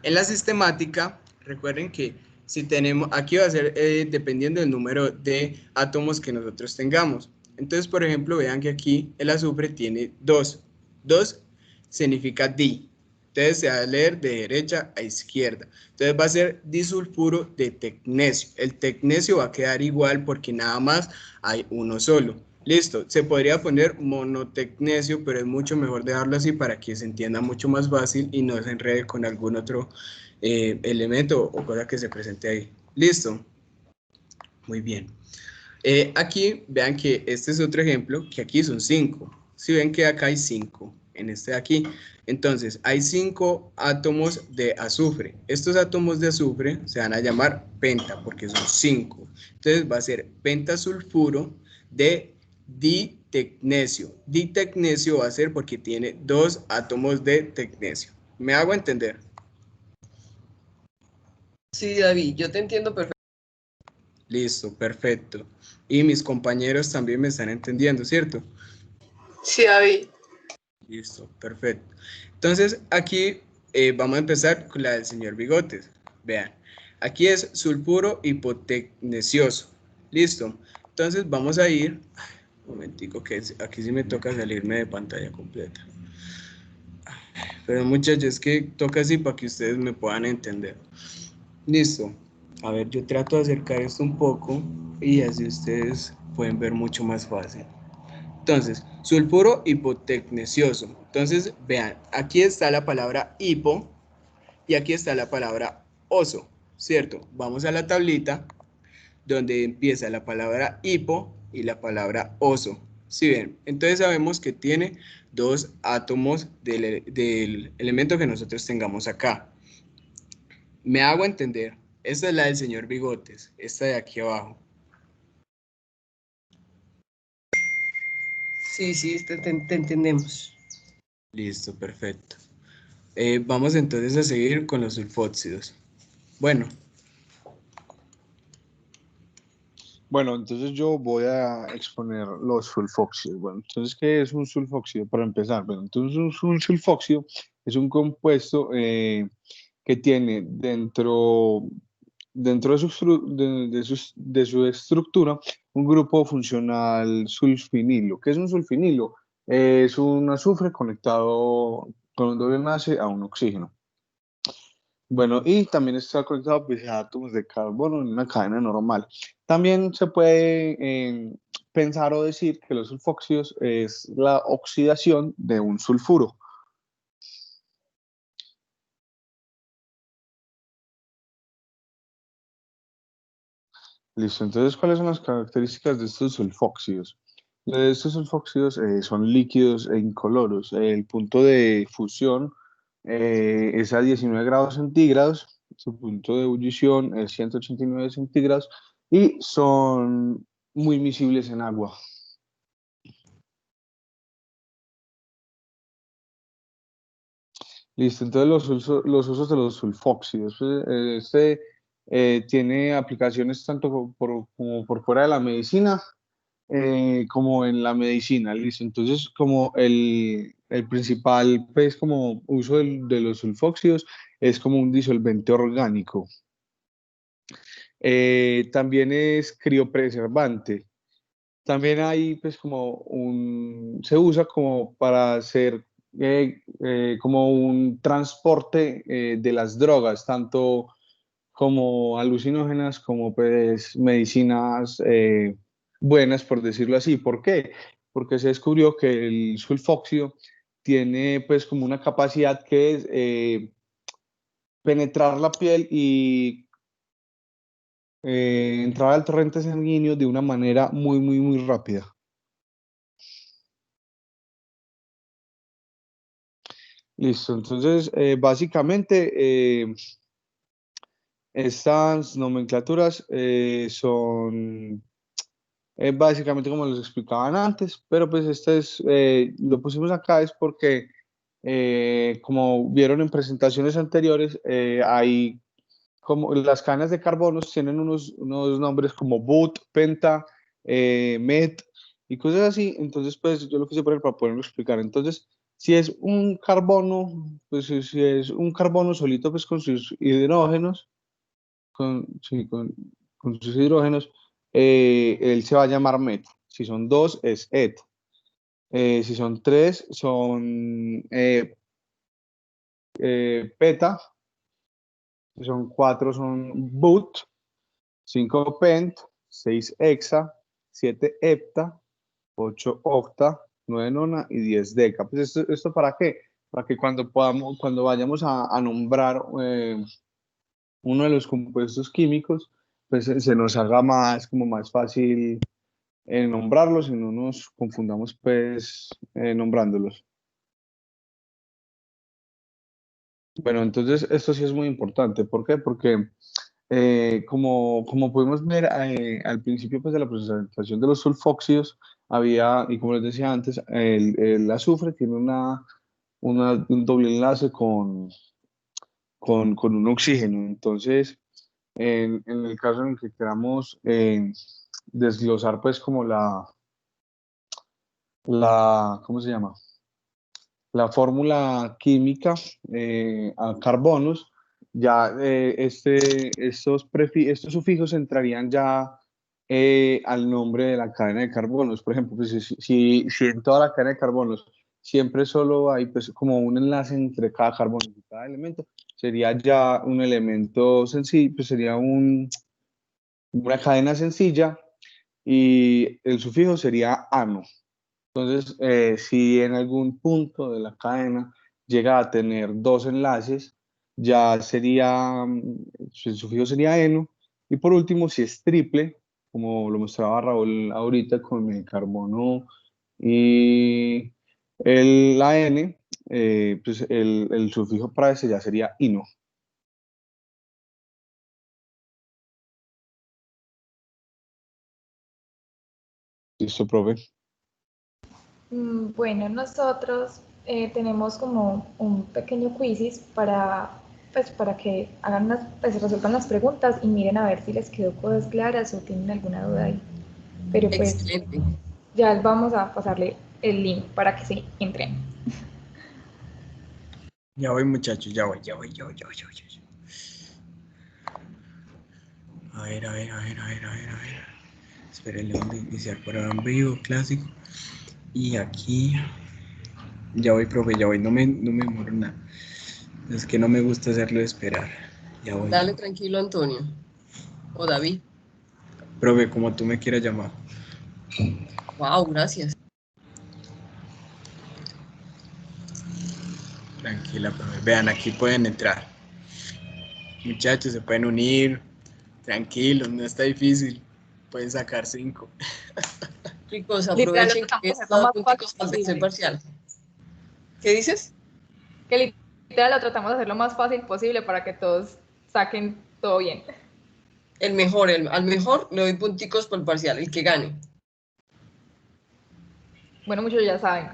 En la sistemática, recuerden que si tenemos, aquí va a ser dependiendo del número de átomos que nosotros tengamos. Entonces, por ejemplo, vean que aquí el azufre tiene 2. 2 significa di. Entonces se va a leer de derecha a izquierda. Entonces va a ser disulfuro de tecnesio. El tecnesio va a quedar igual porque nada más hay uno solo. Listo, se podría poner monotecnesio, pero es mucho mejor dejarlo así para que se entienda mucho más fácil y no se enrede con algún otro elemento o cosa que se presente ahí. Listo. Muy bien. Aquí vean que este es otro ejemplo, que aquí son 5. Si ven que acá hay 5 en este de aquí, entonces hay 5 átomos de azufre. Estos átomos de azufre se van a llamar penta porque son 5. Entonces va a ser pentasulfuro de ditecnesio. Ditecnesio va a ser porque tiene 2 átomos de tecnesio. ¿Me hago entender? Sí, David, yo te entiendo perfectamente. Listo, perfecto. Y mis compañeros también me están entendiendo, ¿cierto? Sí, David. Listo, perfecto. Entonces, aquí vamos a empezar con la del señor Bigotes. Vean, aquí es sulfuro hipotecnesioso. Listo. Entonces, vamos a ir... Un momentico, que aquí sí me toca salirme de pantalla completa. Pero muchachos, es que toca así para que ustedes me puedan entender. Listo. A ver, yo trato de acercar esto un poco y así ustedes pueden ver mucho más fácil. Entonces, sulfuro hipotecnesioso. Entonces, vean, aquí está la palabra hipo y aquí está la palabra oso, ¿cierto? Vamos a la tablita donde empieza la palabra hipo y la palabra oso. ¿Sí ven? Entonces sabemos que tiene dos átomos del elemento que nosotros tengamos acá. Me hago entender. Esta es la del señor Bigotes, esta de aquí abajo. Sí, sí, te entendemos. Listo, perfecto. Vamos entonces a seguir con los sulfóxidos. Bueno, Bueno, entonces yo voy a exponer los sulfóxidos. Bueno, entonces, ¿qué es un sulfóxido? Para empezar, bueno, entonces un sulfóxido es un compuesto que tiene dentro de su estructura un grupo funcional sulfinilo. ¿Qué es un sulfinilo? Es un azufre conectado con un doble enlace a un oxígeno. Bueno, y también está conectado pues, a átomos de carbono en una cadena normal. También se puede pensar o decir que los sulfóxidos es la oxidación de un sulfuro. Listo, entonces, ¿cuáles son las características de estos sulfóxidos? Estos sulfóxidos son líquidos e incoloros. El punto de fusión es a 19 grados centígrados, su punto de ebullición es 189 centígrados y son muy miscibles en agua. Listo, entonces los usos de los sulfóxidos. Pues, tiene aplicaciones tanto como por fuera de la medicina como en la medicina, listo. Entonces, como el principal, pues, como uso de los sulfóxidos es como un disolvente orgánico. También es criopreservante. También hay, pues, se usa como para hacer como un transporte de las drogas, tanto como alucinógenas como pues medicinas buenas, por decirlo así. ¿Por qué? Porque se descubrió que el sulfóxido tiene pues como una capacidad que es penetrar la piel y entrar al torrente sanguíneo de una manera muy, muy, muy rápida. Listo, entonces básicamente estas nomenclaturas son básicamente como les explicaban antes, pero pues lo pusimos acá es porque como vieron en presentaciones anteriores, hay como las cadenas de carbonos tienen unos nombres como BUT, Penta, MET y cosas así, entonces pues yo lo quise poner para poderlo explicar. Entonces, si es un carbono, pues si es un carbono solito pues con sus hidrógenos, sí, con sus hidrógenos, él se va a llamar met. Si son dos, es et. Si son tres, son peta. Si son cuatro, son but. Cinco pent. Seis hexa. Siete hepta. Ocho octa. Nueve nona y 10 deca. Pues esto ¿para qué? Para que cuando vayamos a nombrar uno de los compuestos químicos, pues se nos haga como más fácil nombrarlos y no nos confundamos pues nombrándolos. Bueno, entonces esto sí es muy importante. ¿Por qué? Porque como pudimos ver al principio pues, de la presentación de los sulfóxidos, y como les decía antes, el azufre tiene un doble enlace con un oxígeno. Entonces, en el caso en el que queramos desglosar pues como ¿cómo se llama? La fórmula química a carbonos, ya estos sufijos entrarían ya al nombre de la cadena de carbonos. Por ejemplo, pues, si en toda la cadena de carbonos siempre solo hay pues, como un enlace entre cada carbono y cada elemento, sería ya un elemento sencillo, pues sería una cadena sencilla y el sufijo sería ano. Entonces, si en algún punto de la cadena llega a tener dos enlaces, ya sería, el sufijo sería eno. Y por último, si es triple, como lo mostraba Raúl ahorita con el carbono y La N, pues el sufijo para ese ya sería ino. ¿Listo, profe? Bueno, nosotros tenemos como un pequeño quizzes para que pues, resuelvan las preguntas y miren a ver si les quedó cosas claras o tienen alguna duda ahí. Pero pues Excelente. ya vamos a pasarle el link para que se entren. Ya voy, muchachos, ya voy. A ver. Espérenle, ¿dónde iniciar? Para en vivo, clásico. Y aquí. Ya voy, profe, ya voy. No me demoro nada. Es que no me gusta hacerlo esperar. Ya voy. Dale tranquilo, Antonio. O David. Profe, como tú me quieras llamar. Wow, gracias. Tranquila, profe. Vean, aquí pueden entrar. Muchachos, se pueden unir. Tranquilos, no está difícil. Pueden sacar 5. Chicos, Literal, lo aprovechen que tratamos de es hacer lo más fácil punticos para el tercer posible. parcial. ¿Qué dices? Que literal lo tratamos de hacer lo más fácil posible para que todos saquen todo bien. El mejor, al mejor le doy punticos por el parcial, el que gane. Bueno, muchos ya saben.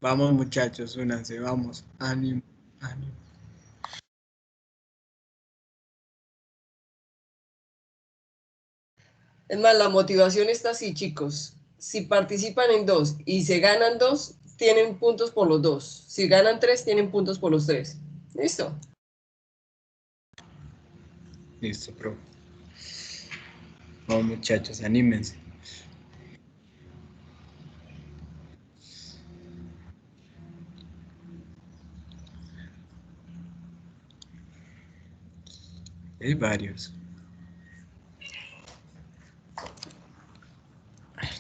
Vamos, muchachos, únanse, vamos. Ánimo. Es más, la motivación está así, chicos. Si participan en 2 y se ganan 2, tienen puntos por los 2. Si ganan 3, tienen puntos por los 3. ¿Listo? Listo, profe. Vamos, muchachos, anímense. Hay varios.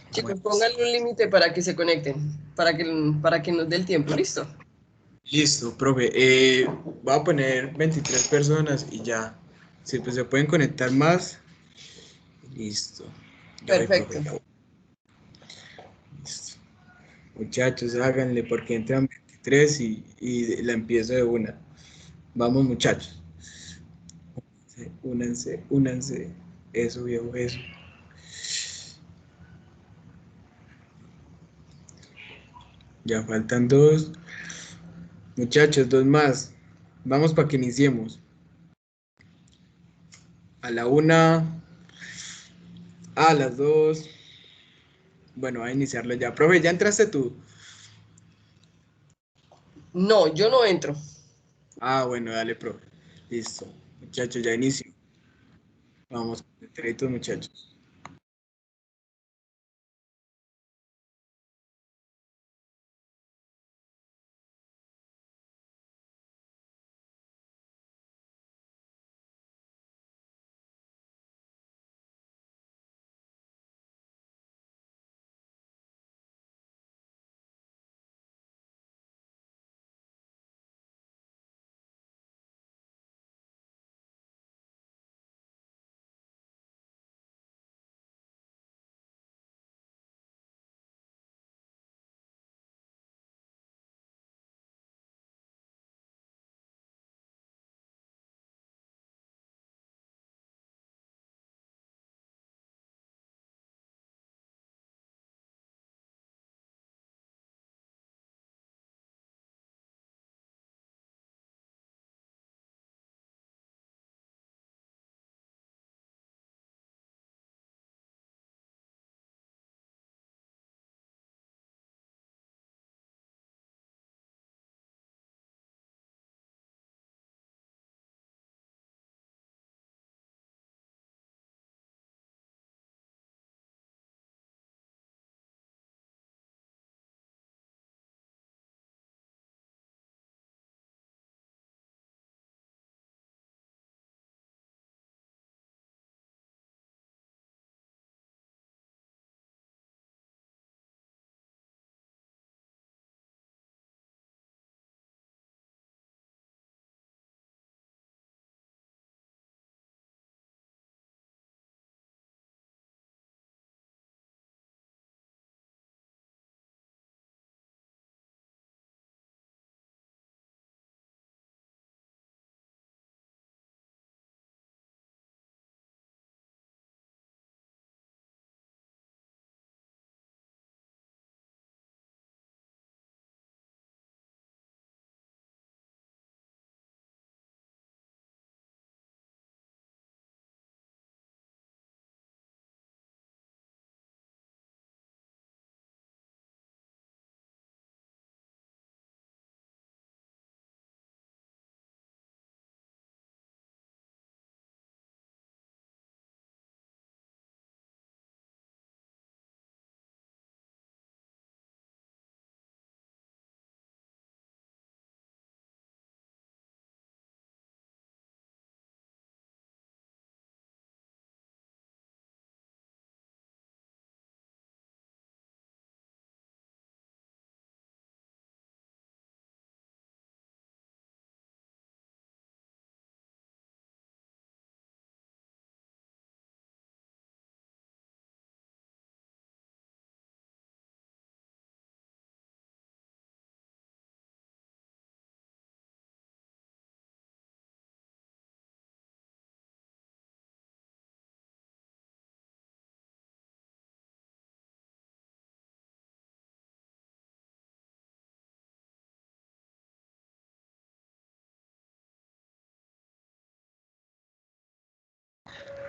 Chicos, Bueno, pónganle un límite para que se conecten, para que nos dé el tiempo. ¿Listo? listo, profe. Voy a poner 23 personas y ya. Si pues se pueden conectar más. Listo. Ya voy, Perfecto. profe, ya voy. Listo. Muchachos, háganle porque entran 23 y la empiezo de una. Vamos, muchachos. Únanse. Eso, viejo, eso. Ya faltan 2. Muchachos, 2 más. Vamos para que iniciemos. A la 1, a las 2. Bueno, a iniciarlo ya. Profe, ¿ya entraste tú? No, yo no entro. Ah, bueno, dale, profe. Listo. Muchachos, ya inicio. Vamos, enteritos, muchachos.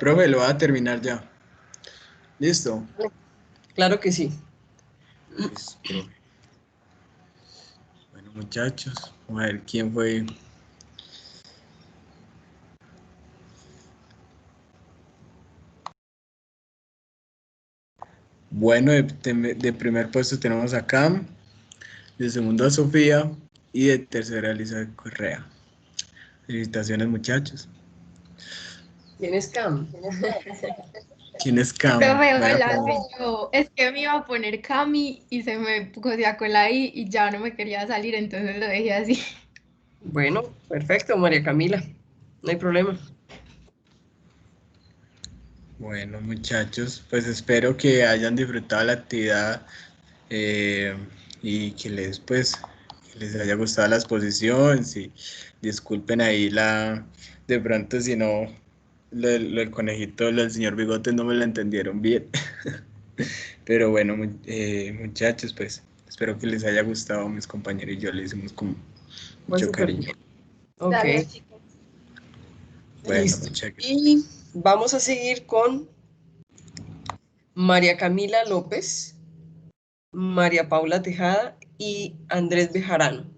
Profe, lo voy a terminar ya. ¿Listo? Claro que sí. Listo, profe. Bueno, muchachos, vamos a ver quién fue. Bueno, de primer puesto tenemos a Cam, de segundo a Sofía y de tercera a Elizabeth Correa. Felicitaciones, muchachos. ¿Quién es Cam? ¿Quién es Cam? Profe, Buena hola, pregunta. soy yo. Es que me iba a poner Cami y se me cosía con la I y ya no me quería salir, entonces lo dejé así. Bueno, perfecto, María Camila. No hay problema. Bueno, muchachos, pues espero que hayan disfrutado la actividad y que que les haya gustado la exposición. Si disculpen ahí de pronto si no, el conejito, el señor Bigote no me lo entendieron bien. Pero bueno, muchachos, pues espero que les haya gustado. Mis compañeros y yo le hicimos con Fue mucho súper cariño. bien. Ok, Gracias, chicos. Bueno, listo. muchas gracias. Y vamos a seguir con María Camila López, María Paula Tejada y Andrés Bejarano.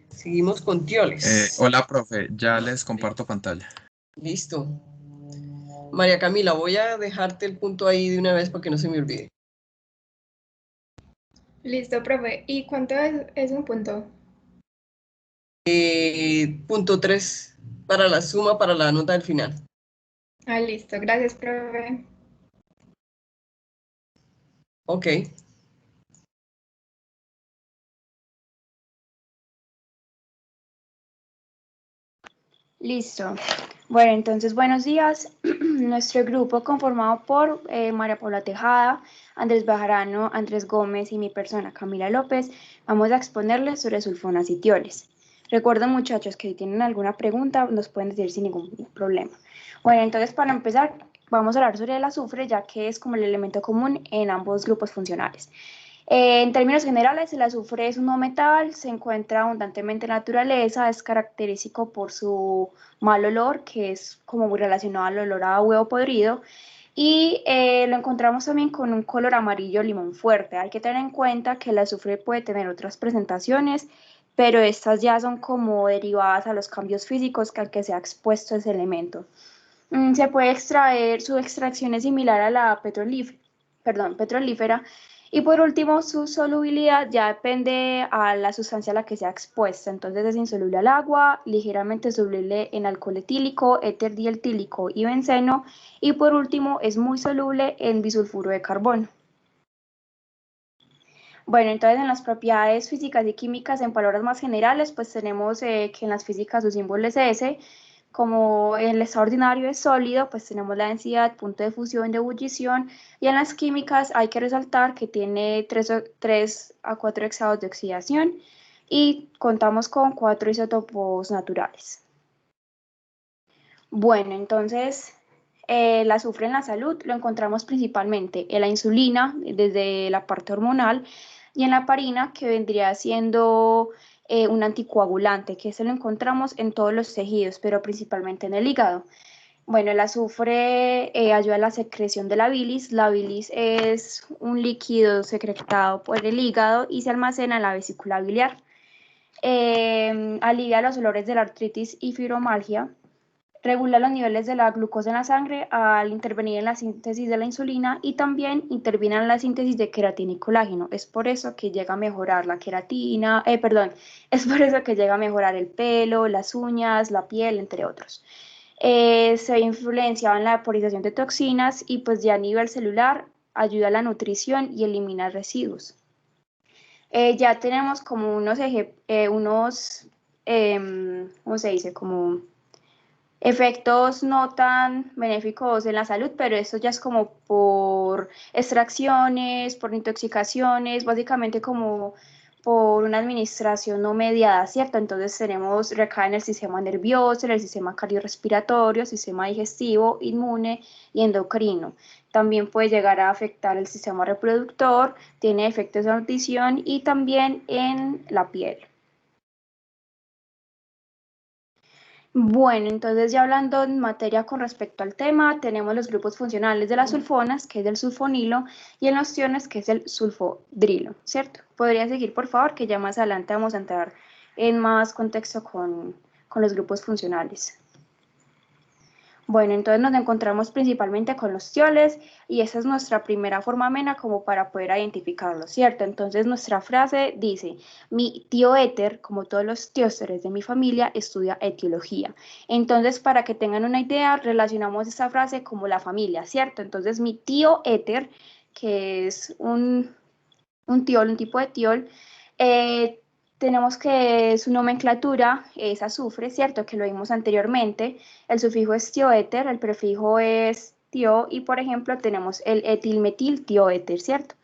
Seguimos con Tioles. Hola, profe, ya les comparto pantalla. Listo. María Camila, voy a dejarte el punto ahí de una vez para que no se me olvide. Listo, profe. ¿Y cuánto es un punto? Punto 3 para la suma, para la nota del final. Ah, listo. Gracias, profe. Ok. Listo. Bueno, entonces buenos días. Nuestro grupo conformado por María Paula Tejada, Andrés Bejarano, Andrés Gómez y mi persona Camila López, vamos a exponerles sobre sulfonas y tioles. Recuerden, muchachos, que si tienen alguna pregunta nos pueden decir sin ningún problema. Bueno, entonces para empezar vamos a hablar sobre el azufre, ya que es como el elemento común en ambos grupos funcionales. En términos generales, el azufre es un no metal, se encuentra abundantemente en la naturaleza, es característico por su mal olor, que es como muy relacionado al olor a huevo podrido, y lo encontramos también con un color amarillo limón fuerte. Hay que tener en cuenta que el azufre puede tener otras presentaciones, pero estas ya son como derivadas a los cambios físicos al que se ha expuesto ese elemento. Se puede extraer, su extracción es similar a la petrolífera, y por último, su solubilidad ya depende a la sustancia a la que sea expuesta. Entonces es insoluble al agua, ligeramente soluble en alcohol etílico, éter dietílico y benceno. Y por último, es muy soluble en bisulfuro de carbono. Bueno, entonces en las propiedades físicas y químicas, en palabras más generales, pues tenemos que en las físicas su símbolo es S. Como el estado ordinario es sólido, pues tenemos la densidad, punto de fusión, de ebullición, y en las químicas hay que resaltar que tiene 3 a 4 estados de oxidación y contamos con 4 isótopos naturales. Bueno, entonces el azufre en la salud lo encontramos principalmente en la insulina, desde la parte hormonal, y en la heparina, que vendría siendo un anticoagulante, que se lo encontramos en todos los tejidos, pero principalmente en el hígado. Bueno, el azufre ayuda a la secreción de la bilis. La bilis es un líquido secretado por el hígado y se almacena en la vesícula biliar. Alivia los dolores de la artritis y fibromialgia. Regula los niveles de la glucosa en la sangre al intervenir en la síntesis de la insulina, y también interviene en la síntesis de queratina y colágeno. Es por eso que llega a mejorar la queratina, es por eso que llega a mejorar el pelo, las uñas, la piel, entre otros. Se ve influenciado en la vaporización de toxinas y pues ya a nivel celular ayuda a la nutrición y elimina residuos. Ya tenemos como ¿cómo se dice? Como efectos no tan benéficos en la salud, pero esto ya es como por extracciones, por intoxicaciones, básicamente como por una administración no mediada, ¿cierto? Entonces recae en el sistema nervioso, en el sistema cardiorrespiratorio, sistema digestivo, inmune y endocrino. También puede llegar a afectar el sistema reproductor, tiene efectos en la audición y también en la piel. Bueno, entonces ya hablando en materia con respecto al tema, tenemos los grupos funcionales de las sulfonas, que es el sulfonilo, y en los tiones, que es el sulfodrilo, ¿cierto? Podría seguir, por favor, que ya más adelante vamos a entrar en más contexto con los grupos funcionales. Bueno, entonces nos encontramos principalmente con los tioles y esa es nuestra primera forma amena como para poder identificarlos, ¿cierto? Entonces nuestra frase dice, mi tío éter, como todos los tiósteres de mi familia, estudia etiología. Entonces, para que tengan una idea, relacionamos esta frase como la familia, ¿cierto? Entonces, mi tío éter, que es un tiol, un tipo de tiol, tenemos que su nomenclatura es azufre, ¿cierto? Que lo vimos anteriormente. El sufijo es tioéter, el prefijo es tio y, por ejemplo, tenemos el etilmetil tioéter, ¿cierto?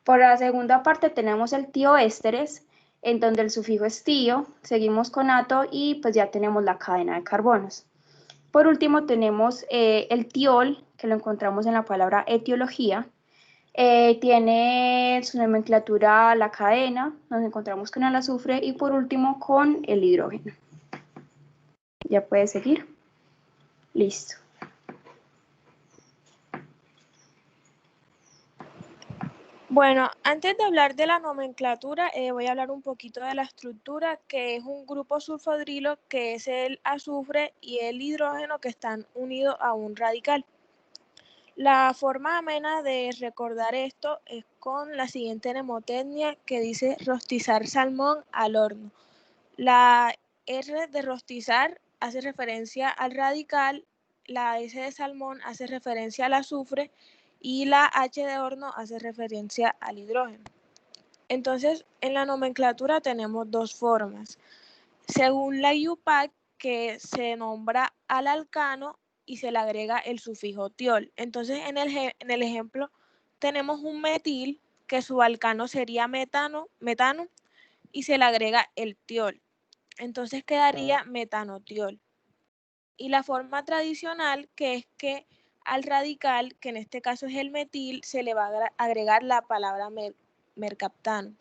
Por la segunda parte tenemos el tioésteres, en donde el sufijo es tio, seguimos con ato y pues ya tenemos la cadena de carbonos. Por último tenemos el tiol, que lo encontramos en la palabra etiología. Tiene su nomenclatura la cadena, nos encontramos con el azufre y por último con el hidrógeno. Ya puede seguir. Listo. Bueno, antes de hablar de la nomenclatura, voy a hablar un poquito de la estructura, que es un grupo sulfodrilo, que es el azufre y el hidrógeno que están unidos a un radical. La forma amena de recordar esto es con la siguiente mnemotecnia que dice rostizar salmón al horno. La R de rostizar hace referencia al radical, la S de salmón hace referencia al azufre y la H de horno hace referencia al hidrógeno. Entonces, en la nomenclatura tenemos dos formas. Según la IUPAC, que se nombra al alcano y se le agrega el sufijo tiol. Entonces, en el ejemplo, tenemos un metil, que su alcano sería metano, y se le agrega el tiol. Entonces quedaría metanotiol. Y la forma tradicional, que es que al radical, que en este caso es el metil, se le va a agregar la palabra mercaptano.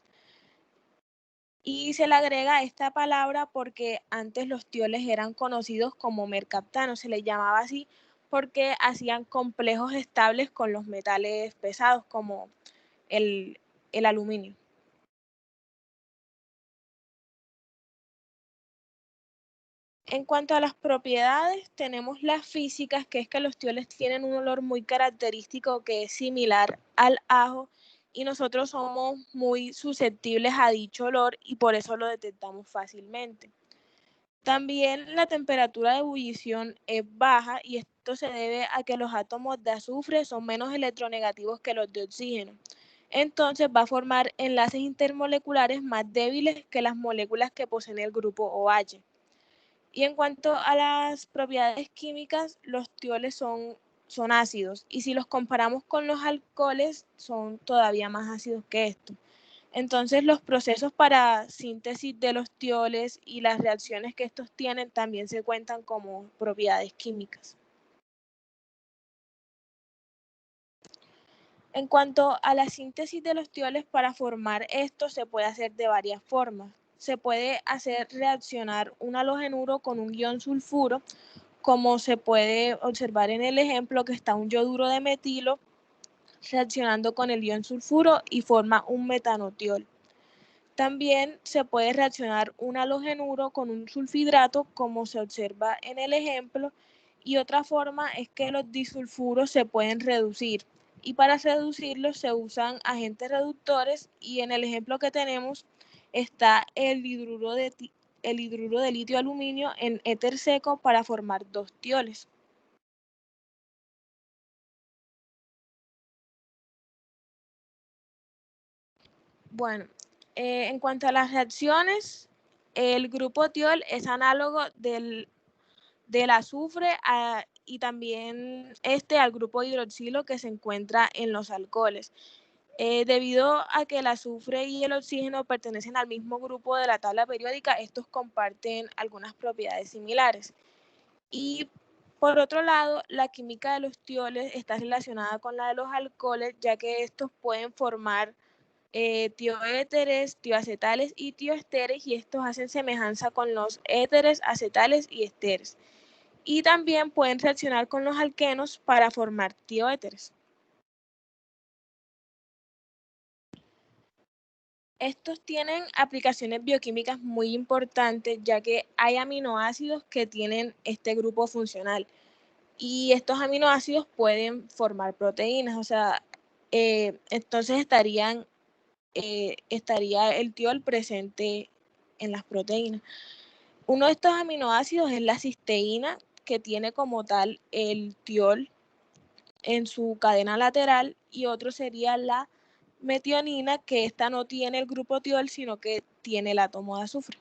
Y se le agrega esta palabra porque antes los tioles eran conocidos como mercaptanos, se les llamaba así porque hacían complejos estables con los metales pesados como el aluminio. En cuanto a las propiedades, tenemos las físicas, que es que los tioles tienen un olor muy característico que es similar al ajo y nosotros somos muy susceptibles a dicho olor y por eso lo detectamos fácilmente. También la temperatura de ebullición es baja y esto se debe a que los átomos de azufre son menos electronegativos que los de oxígeno. Entonces va a formar enlaces intermoleculares más débiles que las moléculas que poseen el grupo OH. Y en cuanto a las propiedades químicas, los tioles son ácidos y si los comparamos con los alcoholes son todavía más ácidos que esto. Entonces los procesos para síntesis de los tioles y las reacciones que estos tienen también se cuentan como propiedades químicas. En cuanto a la síntesis de los tioles, para formar esto se puede hacer de varias formas. Se puede hacer reaccionar un halogenuro con un ion sulfuro, como se puede observar en el ejemplo que está un yoduro de metilo reaccionando con el ion sulfuro y forma un metanotiol. También se puede reaccionar un halogenuro con un sulfidrato, como se observa en el ejemplo, y otra forma es que los disulfuros se pueden reducir y para reducirlos se usan agentes reductores y en el ejemplo que tenemos está el hidruro de litio aluminio en éter seco para formar dos tioles. Bueno, en cuanto a las reacciones, el grupo tiol es análogo del azufre y también al grupo hidroxilo que se encuentra en los alcoholes. Debido a que el azufre y el oxígeno pertenecen al mismo grupo de la tabla periódica, estos comparten algunas propiedades similares. Y por otro lado, la química de los tioles está relacionada con la de los alcoholes, ya que estos pueden formar tioéteres, tioacetales y tioesteres, y estos hacen semejanza con los éteres, acetales y esteres. Y también pueden reaccionar con los alquenos para formar tioéteres. Estos tienen aplicaciones bioquímicas muy importantes, ya que hay aminoácidos que tienen este grupo funcional. Y estos aminoácidos pueden formar proteínas, o sea, entonces estaría el tiol presente en las proteínas. Uno de estos aminoácidos es la cisteína, que tiene como tal el tiol en su cadena lateral, y otro sería la metionina, que esta no tiene el grupo tiol, sino que tiene el átomo de azufre.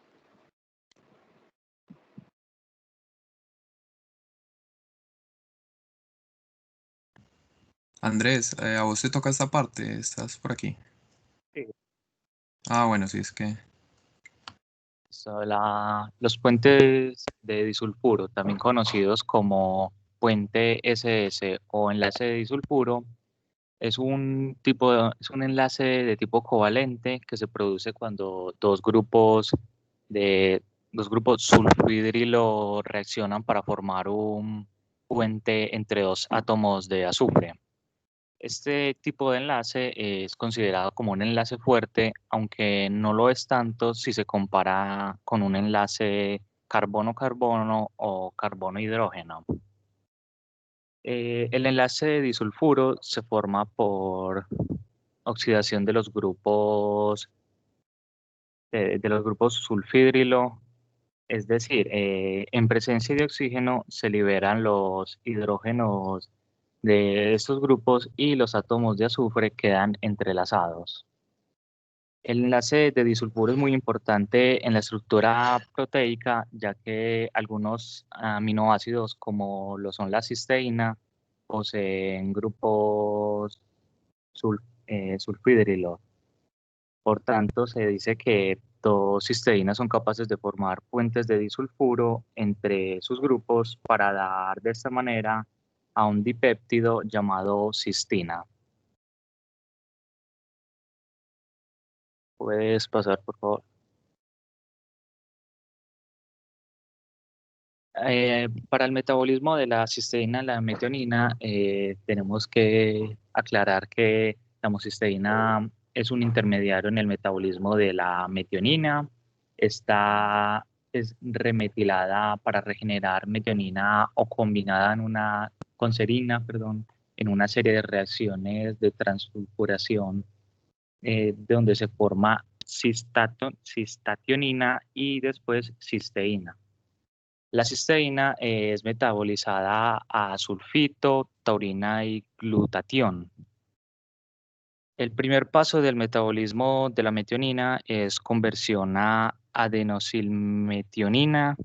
Andrés, a vos te toca esta parte, estás por aquí. Sí. Ah, bueno, sí, es que... Los puentes de disulfuro, también conocidos como puente SS o enlace de disulfuro, es un enlace de tipo covalente que se produce cuando dos grupos sulfhidrilo reaccionan para formar un puente entre dos átomos de azufre. Este tipo de enlace es considerado como un enlace fuerte, aunque no lo es tanto si se compara con un enlace carbono-carbono o carbono-hidrógeno. El enlace de disulfuro se forma por oxidación de los grupos sulfhidrilo, es decir, en presencia de oxígeno se liberan los hidrógenos de estos grupos y los átomos de azufre quedan entrelazados. El enlace de disulfuro es muy importante en la estructura proteica, ya que algunos aminoácidos, como lo son la cisteína, poseen grupos sulfhidrilo. Por tanto, se dice que dos cisteínas son capaces de formar puentes de disulfuro entre sus grupos para dar de esta manera a un dipéptido llamado cistina. ¿Puedes pasar, por favor? Para el metabolismo de la cisteína, la metionina, tenemos que aclarar que la homocisteína es un intermediario en el metabolismo de la metionina. Es remetilada para regenerar metionina o combinada con serina, perdón, en una serie de reacciones de transsulfuración, de donde se forma cistationina y después cisteína. La cisteína es metabolizada a sulfito, taurina y glutatión. El primer paso del metabolismo de la metionina es conversión a adenosilmetionina.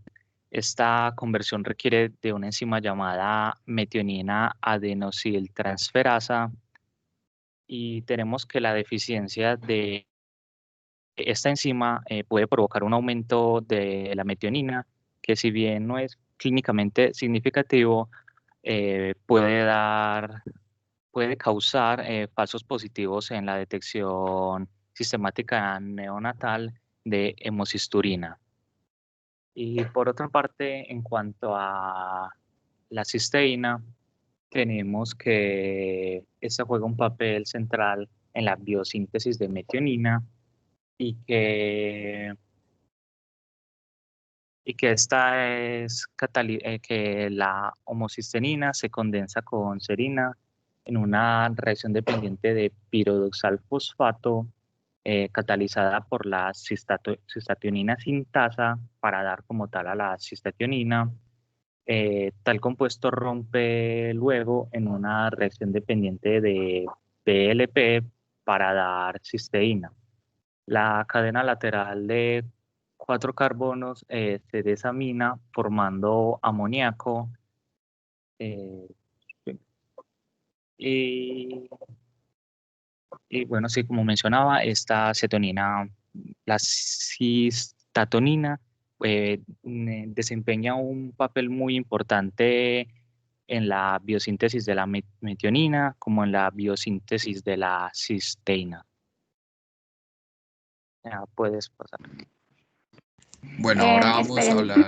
Esta conversión requiere de una enzima llamada metionina adenosiltransferasa, y tenemos que la deficiencia de esta enzima puede provocar un aumento de la metionina, que si bien no es clínicamente significativo, puede causar falsos positivos en la detección sistemática neonatal de hemocisturina. Y por otra parte, en cuanto a la cisteína, tenemos que esta juega un papel central en la biosíntesis de metionina, y que que la homocisteína se condensa con serina en una reacción dependiente de pirodoxal fosfato, catalizada por la cistationina sintasa para dar como tal a la cistationina. Tal compuesto rompe luego en una reacción dependiente de PLP para dar cisteína. La cadena lateral de 4 carbonos se desamina formando amoníaco, eh, y, y bueno, sí, como mencionaba, esta cetonina, la cistatonina, desempeña un papel muy importante en la biosíntesis de la metionina, como en la biosíntesis de la cisteína. Ya puedes pasar. Bueno, ahora vamos a Esperen. hablar.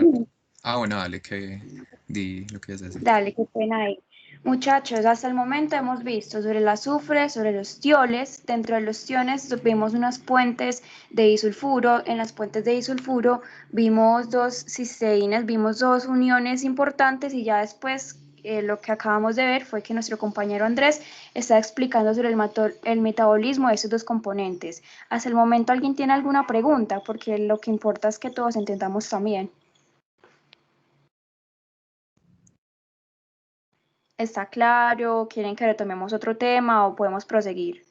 Ah, bueno, dale, que di lo que es decir. Dale, qué pena ahí. Muchachos, hasta el momento hemos visto sobre el azufre, sobre los tioles. Dentro de los tiones vimos unas puentes de disulfuro. En las puentes de disulfuro vimos dos cisteínas, vimos dos uniones importantes y ya después lo que acabamos de ver fue que nuestro compañero Andrés está explicando sobre el metabolismo de esos dos componentes. Hasta el momento, ¿alguien tiene alguna pregunta? Porque lo que importa es que todos entendamos también. ¿Está claro? ¿Quieren que retomemos otro tema o podemos proseguir?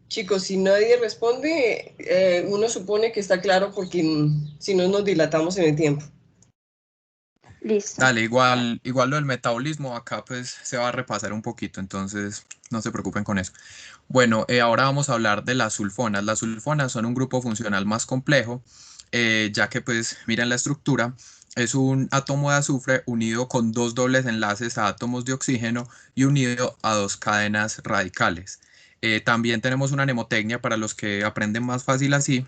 Chicos, si nadie responde, uno supone que está claro porque si no nos dilatamos en el tiempo. Listo. Dale, igual lo del metabolismo acá pues se va a repasar un poquito, entonces no se preocupen con eso. Bueno, ahora vamos a hablar de las sulfonas. Las sulfonas son un grupo funcional más complejo, ya que pues miren la estructura, es un átomo de azufre unido con dos dobles enlaces a átomos de oxígeno y unido a dos cadenas radicales. También tenemos una mnemotecnia para los que aprenden más fácil así,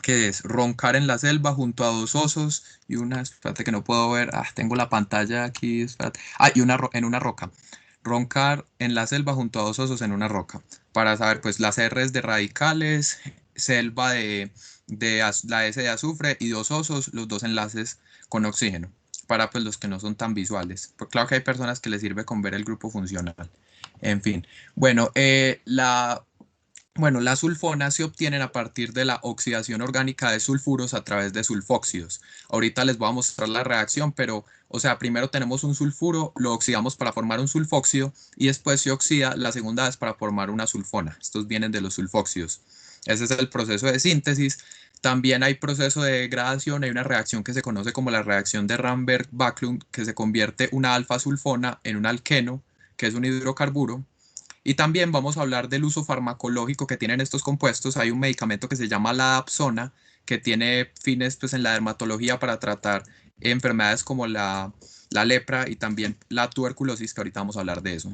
que es roncar en la selva junto a dos osos y una, espérate que no puedo ver, tengo la pantalla aquí, espérate, y en una roca. Roncar en la selva junto a dos osos en una roca. Para saber, pues las R's de radicales, selva la S de azufre y dos osos, los dos enlaces con oxígeno. Para pues los que no son tan visuales. Pues claro que hay personas que les sirve con ver el grupo funcional. En fin. Bueno, las sulfonas se obtienen a partir de la oxidación orgánica de sulfuros a través de sulfóxidos. Ahorita les voy a mostrar la reacción, pero, o sea, primero tenemos un sulfuro, lo oxidamos para formar un sulfóxido y después se oxida la segunda vez para formar una sulfona. Estos vienen de los sulfóxidos. Ese es el proceso de síntesis. También hay proceso de degradación, hay una reacción que se conoce como la reacción de Ramberg-Backlund, que se convierte una alfa-sulfona en un alqueno, que es un hidrocarburo. Y también vamos a hablar del uso farmacológico que tienen estos compuestos. Hay un medicamento que se llama la dapsona, que tiene fines pues, en la dermatología para tratar enfermedades como la lepra y también la tuberculosis, que ahorita vamos a hablar de eso.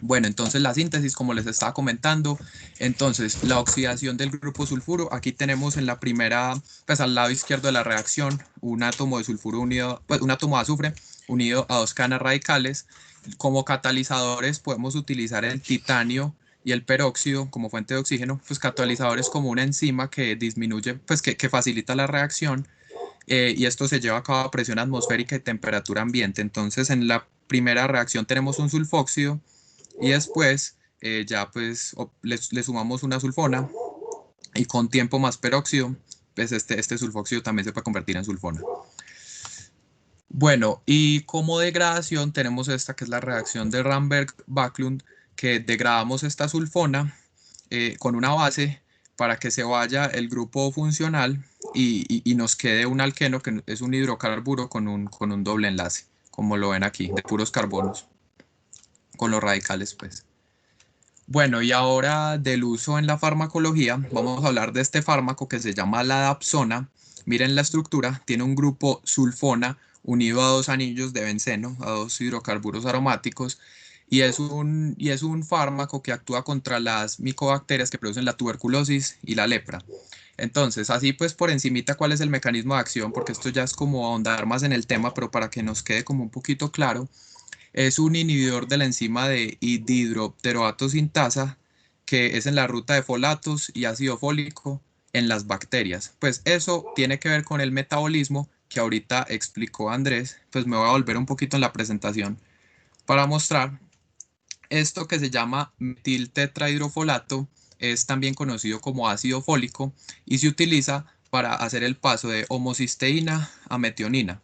Bueno, entonces la síntesis, como les estaba comentando, entonces la oxidación del grupo sulfuro, aquí tenemos en la primera, pues al lado izquierdo de la reacción, un átomo de sulfuro unido, pues un átomo de azufre unido a dos cadenas radicales. Como catalizadores podemos utilizar el titanio y el peróxido como fuente de oxígeno, pues catalizadores como una enzima que disminuye, pues que facilita la reacción, y esto se lleva a cabo a presión atmosférica y temperatura ambiente. Entonces en la primera reacción tenemos un sulfóxido y después ya pues le sumamos una sulfona y con tiempo más peróxido, pues este sulfóxido también se puede convertir en sulfona. Bueno, y como degradación tenemos esta que es la reacción de Ramberg-Backlund, que degradamos esta sulfona con una base para que se vaya el grupo funcional y nos quede un alqueno que es un hidrocarburo con un doble enlace, como lo ven aquí, de puros carbonos, con los radicales pues. Bueno, y ahora del uso en la farmacología, vamos a hablar de este fármaco que se llama la dapsona. Miren la estructura, tiene un grupo sulfona unido a dos anillos de benceno, a dos hidrocarburos aromáticos, y es un fármaco que actúa contra las micobacterias que producen la tuberculosis y la lepra. Entonces, así pues por encimita cuál es el mecanismo de acción, porque esto ya es como ahondar más en el tema, pero para que nos quede como un poquito claro, es un inhibidor de la enzima de dihidropteroato sintasa, que es en la ruta de folatos y ácido fólico en las bacterias. Pues eso tiene que ver con el metabolismo que ahorita explicó Andrés. Pues me voy a volver un poquito en la presentación para mostrar esto que se llama metiltetrahidrofolato. Es también conocido como ácido fólico y se utiliza para hacer el paso de homocisteína a metionina.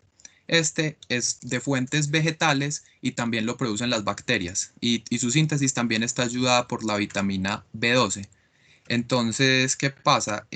Este es de fuentes vegetales y también lo producen las bacterias, y su síntesis también está ayudada por la vitamina B12. Entonces, ¿qué pasa?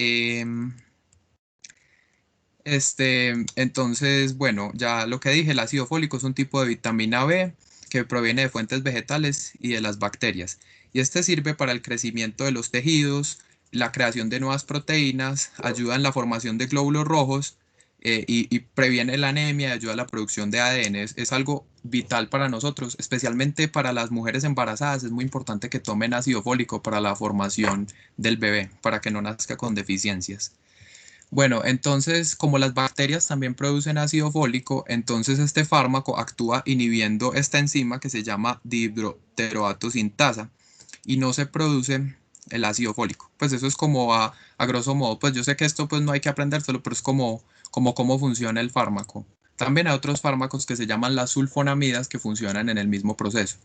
Entonces, bueno, ya lo que dije, el ácido fólico es un tipo de vitamina B que proviene de fuentes vegetales y de las bacterias. Y este sirve para el crecimiento de los tejidos, la creación de nuevas proteínas, ayuda en la formación de glóbulos rojos, y previene la anemia y ayuda a la producción de ADN. Es algo vital para nosotros, especialmente para las mujeres embarazadas. Es muy importante que tomen ácido fólico para la formación del bebé, para que no nazca con deficiencias. Bueno, entonces, como las bacterias también producen ácido fólico, entonces este fármaco actúa inhibiendo esta enzima que se llama dihidroteroato sintasa y no se produce el ácido fólico. Pues eso es como a grosso modo, pues yo sé que esto pues no hay que aprendérselo, pero es como cómo funciona el fármaco. También hay otros fármacos que se llaman las sulfonamidas que funcionan en el mismo proceso.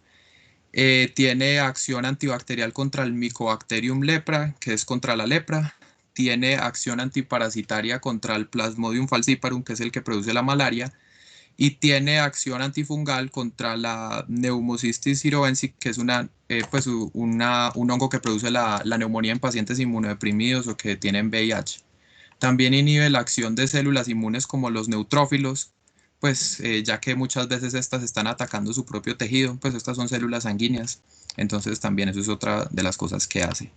Tiene acción antibacterial contra el Mycobacterium lepra, que es contra la lepra. Tiene acción antiparasitaria contra el Plasmodium falciparum, que es el que produce la malaria. Y tiene acción antifungal contra la Pneumocystis jirovensii, que es un hongo que produce la neumonía en pacientes inmunodeprimidos o que tienen VIH. También inhibe la acción de células inmunes como los neutrófilos, pues ya que muchas veces estas están atacando su propio tejido, pues estas son células sanguíneas, entonces también eso es otra de las cosas que hace.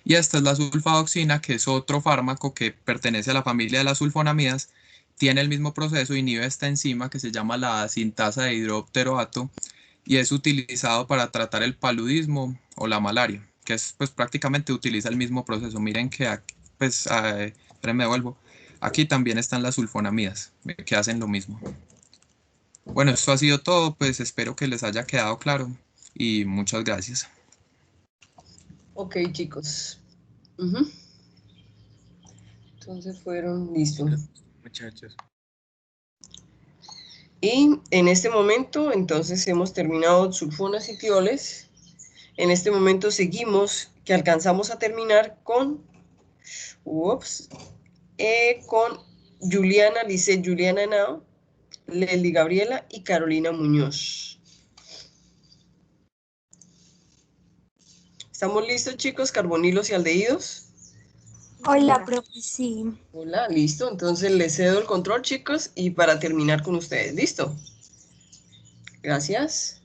Y esta es la sulfadoxina, que es otro fármaco que pertenece a la familia de las sulfonamidas, tiene el mismo proceso, inhibe esta enzima que se llama la sintasa de dihidropteroato y es utilizado para tratar el paludismo o la malaria, que es pues prácticamente utiliza el mismo proceso. Miren que aquí, pues, esperen, me devuelvo. Aquí también están las sulfonamidas, que hacen lo mismo. Bueno, esto ha sido todo, pues espero que les haya quedado claro y muchas gracias. Ok, chicos. Entonces fueron listos. Muchachos. Y en este momento, entonces hemos terminado sulfonas y tioles. En este momento seguimos, que alcanzamos a terminar con Juliana Lisset, Juliana Henao, Leslie Gabriela y Carolina Muñoz. ¿Estamos listos, chicos? Carbonilos y aldehídos. Hola, profe, sí. Hola, listo. Entonces les cedo el control, chicos, y para terminar con ustedes. ¿Listo? Gracias.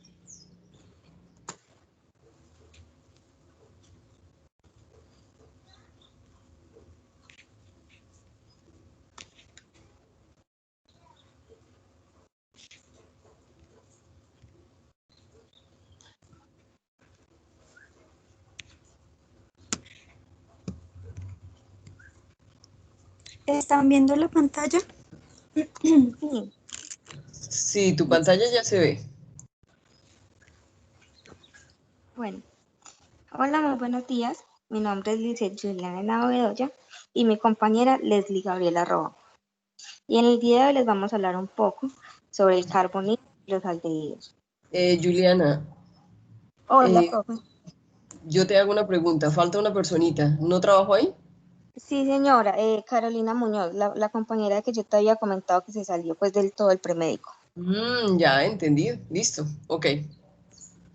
¿Están viendo la pantalla? Sí. Sí, tu pantalla ya se ve. Bueno, hola, muy buenos días. Mi nombre es Lisset Juliana Henao Bedoya y mi compañera Leslie Gabriela Roa. Y en el día de hoy les vamos a hablar un poco sobre el carbonilo y los aldehídos. Juliana. Hola, profe. Yo te hago una pregunta. Falta una personita. ¿No trabajo ahí? Sí, señora, Carolina Muñoz, la compañera que yo te había comentado que se salió pues del todo el premédico. Ya, entendido. Listo. Ok.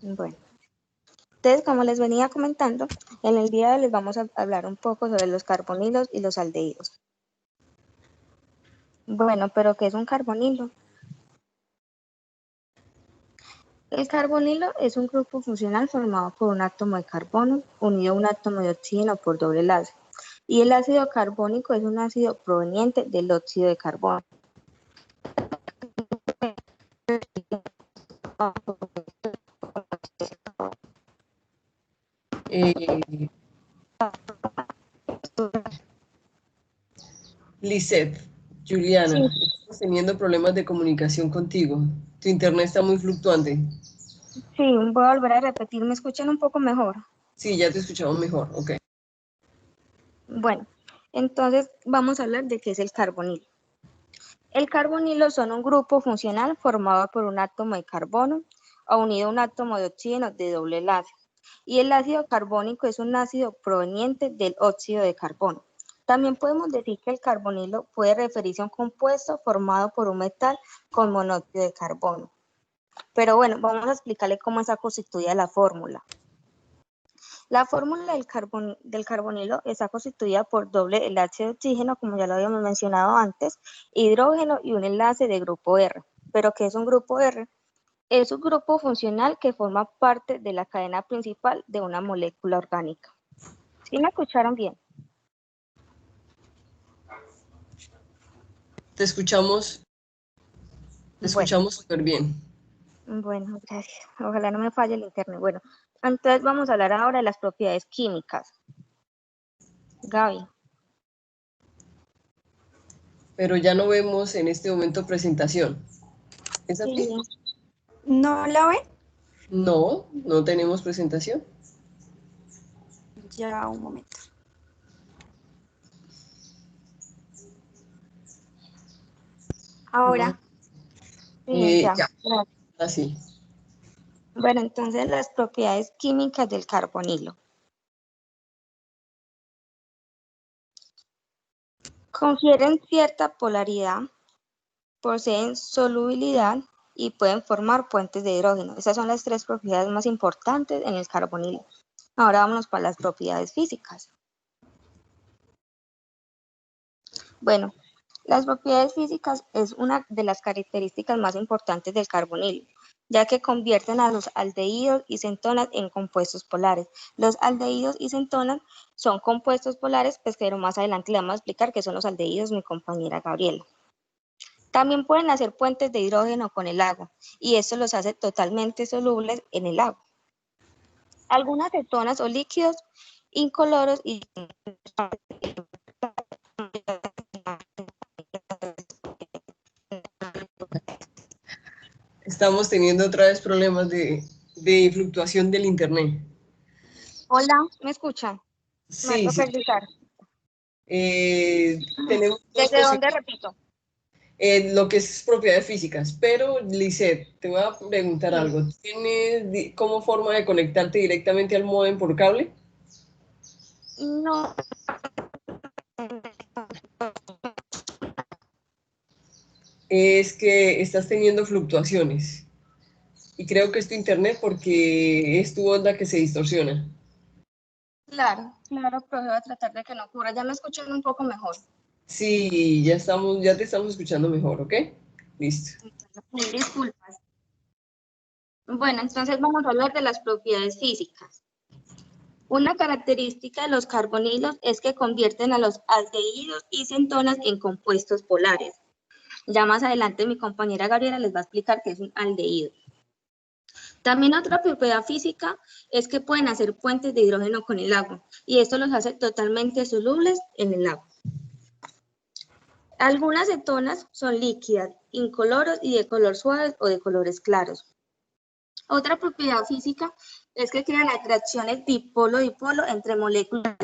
Bueno. Entonces, como les venía comentando, en el día de hoy les vamos a hablar un poco sobre los carbonilos y los aldehídos. Bueno, pero ¿qué es un carbonilo? El carbonilo es un grupo funcional formado por un átomo de carbono unido a un átomo de oxígeno por doble enlace. Y el ácido carbónico es un ácido proveniente del óxido de carbono. Lisset, Juliana, Sí. estamos teniendo problemas de comunicación contigo. Tu internet está muy fluctuante. Sí, voy a volver a repetir, ¿me escuchan un poco mejor? Sí, ya te escuchamos mejor, ok. Bueno, entonces vamos a hablar de qué es el carbonilo. El carbonilo son un grupo funcional formado por un átomo de carbono unido a un átomo de oxígeno de doble enlace. Y el ácido carbónico es un ácido proveniente del óxido de carbono. También podemos decir que el carbonilo puede referirse a un compuesto formado por un metal con monóxido de carbono. Pero bueno, vamos a explicarle cómo está constituida la fórmula. La fórmula del carbonilo está constituida por doble enlace de oxígeno, como ya lo habíamos mencionado antes, hidrógeno y un enlace de grupo R. ¿Pero qué es un grupo R? Es un grupo funcional que forma parte de la cadena principal de una molécula orgánica. ¿Sí me escucharon bien? Te escuchamos Te escuchamos súper bien. Bueno, gracias. Ojalá no me falle el internet. Bueno, entonces vamos a hablar ahora de las propiedades químicas. Gaby. Pero ya no vemos en este momento presentación. ¿Es así? Sí. ¿No la ven? No, no tenemos presentación. Ya, un momento. Ahora. Sí, ya. Ya, así. Bueno, entonces las propiedades químicas del carbonilo. Confieren cierta polaridad, poseen solubilidad y pueden formar puentes de hidrógeno. Esas son las tres propiedades más importantes en el carbonilo. Ahora vámonos para las propiedades físicas. Bueno, las propiedades físicas es una de las características más importantes del carbonilo, ya que convierten a los aldehídos y cetonas en compuestos polares. Los aldehídos y cetonas son compuestos polares, pues pero más adelante le vamos a explicar qué son los aldehídos, mi compañera Gabriela. También pueden hacer puentes de hidrógeno con el agua, y esto los hace totalmente solubles en el agua. Algunas cetonas o líquidos incoloros y Estamos teniendo otra vez problemas de fluctuación del internet. Hola, ¿me escuchan? Sí, Me sí. toca gritar. Tenemos ¿Desde dónde repito? Lo que es propiedades físicas, pero Lisette, te voy a preguntar algo. ¿Tienes como forma de conectarte directamente al módem por cable? No. Es que estás teniendo fluctuaciones. Y creo que es tu internet porque es tu onda que se distorsiona. Claro, claro, pero voy a tratar de que no ocurra. Ya me escuchan un poco mejor. Sí, ya te estamos escuchando mejor, ¿ok? Listo. Disculpas. Bueno, entonces vamos a hablar de las propiedades físicas. Una característica de los carbonilos es que convierten a los aldehídos y cetonas en compuestos polares. Ya más adelante mi compañera Gabriela les va a explicar qué es un aldehído. También otra propiedad física es que pueden hacer puentes de hidrógeno con el agua, y esto los hace totalmente solubles en el agua. Algunas cetonas son líquidas, incoloros y de color suave o de colores claros. Otra propiedad física es que crean atracciones dipolo-dipolo entre moléculas.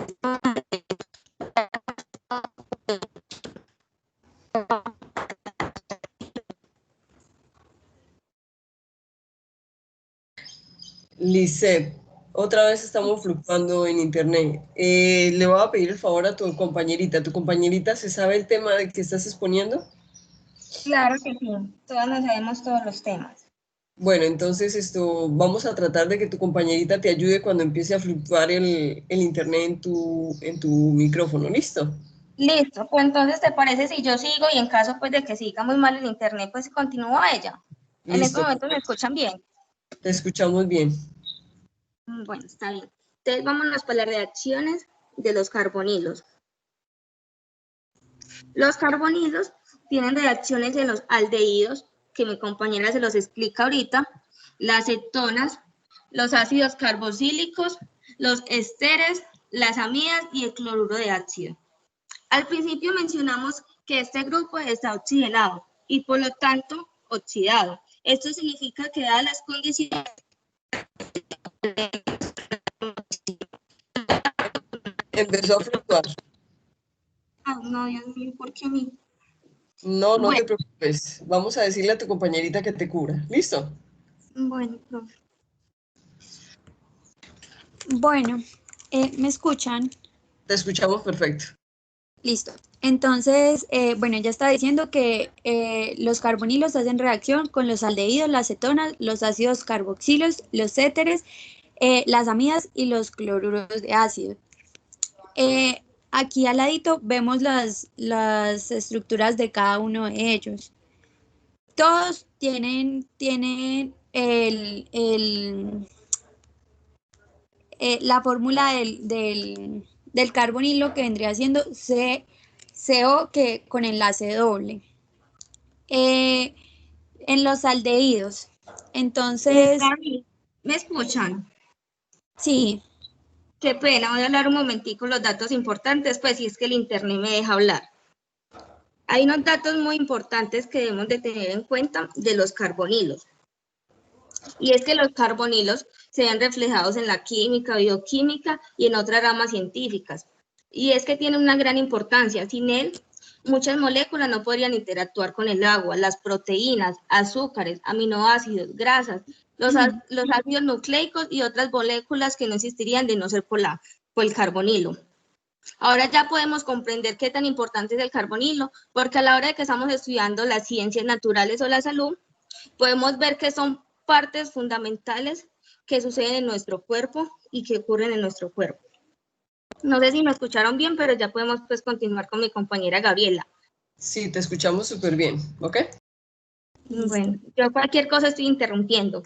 Lisette, otra vez estamos fluctuando en internet. Le voy a pedir el favor a tu compañerita. ¿Tu compañerita se sabe el tema de que estás exponiendo? Claro que sí, todas nos sabemos todos los temas. Bueno, entonces vamos a tratar de que tu compañerita te ayude cuando empiece a fluctuar el internet en tu micrófono. ¿Listo? Listo, pues entonces ¿te parece si yo sigo y en caso pues de que siga muy mal el internet, pues continúa ella? En este Listo. momento me escuchan bien. Te escuchamos bien. Bueno, está bien. Entonces vámonos para las reacciones de los carbonilos. Los carbonilos tienen reacciones en los aldehídos, que mi compañera se los explica ahorita, las cetonas, los ácidos carboxílicos, los ésteres, las amidas y el cloruro de ácido. Al principio mencionamos que este grupo está oxigenado y por lo tanto oxidado. Esto significa que dadas las condiciones Empezó a fluctuar. Ah, no, Dios mío, ¿por qué a mí? No, no te preocupes. Vamos a decirle a tu compañerita que te cubra. ¿Listo? Bueno, profe. Bueno, ¿me escuchan? Te escuchamos perfecto. Listo. Entonces, bueno, ya estaba diciendo que los carbonilos hacen reacción con los aldehídos, las cetonas, los ácidos carboxilos, los éteres, las amidas y los cloruros de ácido. Aquí al ladito vemos las estructuras de cada uno de ellos. Todos tienen la fórmula del carbonilo que vendría siendo CO que con enlace doble. En los aldehídos. Entonces, Gaby, ¿me escuchan? sí. Qué pena, voy a hablar un momentico los datos importantes, pues si es que el internet me deja hablar. Hay unos datos muy importantes que debemos de tener en cuenta de los carbonilos. Y es que los carbonilos se ven reflejados en la química, bioquímica y en otras ramas científicas. Y es que tiene una gran importancia. Sin él, muchas moléculas no podrían interactuar con el agua, las proteínas, azúcares, aminoácidos, grasas, los ácidos nucleicos y otras moléculas que no existirían de no ser por el carbonilo. Ahora ya podemos comprender qué tan importante es el carbonilo, porque a la hora de que estamos estudiando las ciencias naturales o la salud, podemos ver que son partes fundamentales que suceden en nuestro cuerpo y que ocurren en nuestro cuerpo. No sé si me escucharon bien, pero ya podemos pues continuar con mi compañera Gabriela. Sí, te escuchamos súper bien, ¿ok? Bueno, yo cualquier cosa estoy interrumpiendo.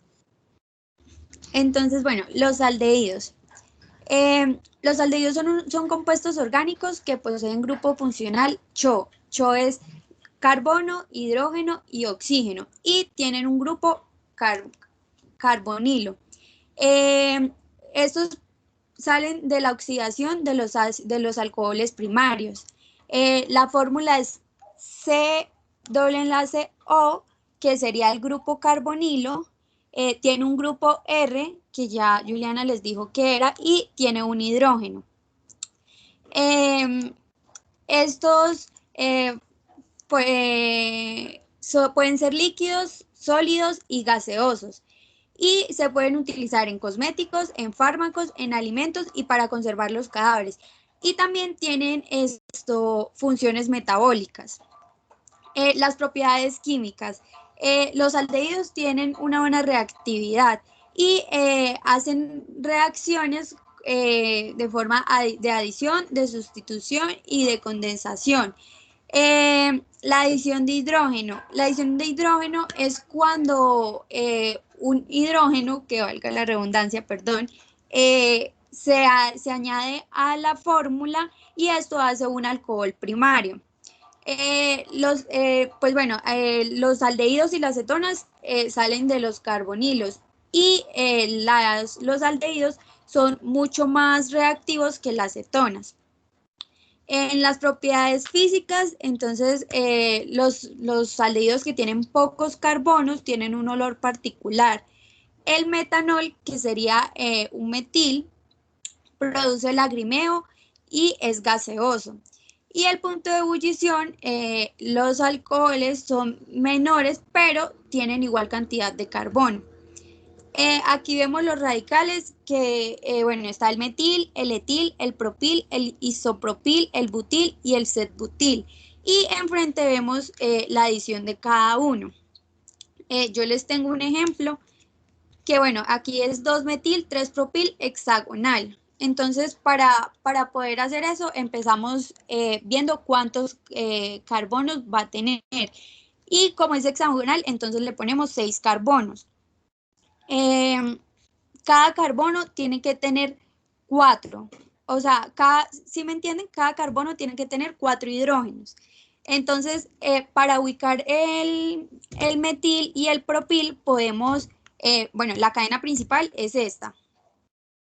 Entonces, bueno, los aldehídos. Los aldehídos son compuestos orgánicos que poseen grupo funcional CHO. CHO es carbono, hidrógeno y oxígeno, y tienen un grupo carbonilo. Estos salen de la oxidación de los alcoholes primarios. La fórmula es C+O, que sería el grupo carbonilo. Tiene un grupo R, que ya Juliana les dijo que era, y tiene un hidrógeno. Estos pueden ser líquidos, sólidos y gaseosos, y se pueden utilizar en cosméticos, en fármacos, en alimentos y para conservar los cadáveres. Y también tienen funciones metabólicas. Las propiedades químicas. Los aldehídos tienen una buena reactividad y hacen reacciones de forma de adición, de sustitución y de condensación. La adición de hidrógeno. La adición de hidrógeno es cuando un hidrógeno, que valga la redundancia, perdón, se añade a la fórmula y esto hace un alcohol primario. Pues bueno, los aldehídos y las cetonas salen de los carbonilos, y los aldehídos son mucho más reactivos que las cetonas. En las propiedades físicas, entonces, los aldehídos que tienen pocos carbonos tienen un olor particular. El metanol, que sería un metil, produce lagrimeo y es gaseoso. Y el punto de ebullición, los alcoholes son menores, pero tienen igual cantidad de carbono. Aquí vemos los radicales que, bueno, está el metil, el etil, el propil, el isopropil, el butil y el setbutil. Y enfrente vemos la adición de cada uno. Yo les tengo un ejemplo que, bueno, aquí es 2-metil, 3-propil hexagonal. Entonces, para poder hacer eso, empezamos viendo cuántos carbonos va a tener. Y como es hexagonal, entonces le ponemos 6 carbonos. Cada carbono tiene que tener 4. O sea, ¿sí me entienden? Cada carbono tiene que tener 4 hidrógenos. Entonces, para ubicar el metil y el propil, podemos, bueno, la cadena principal es esta.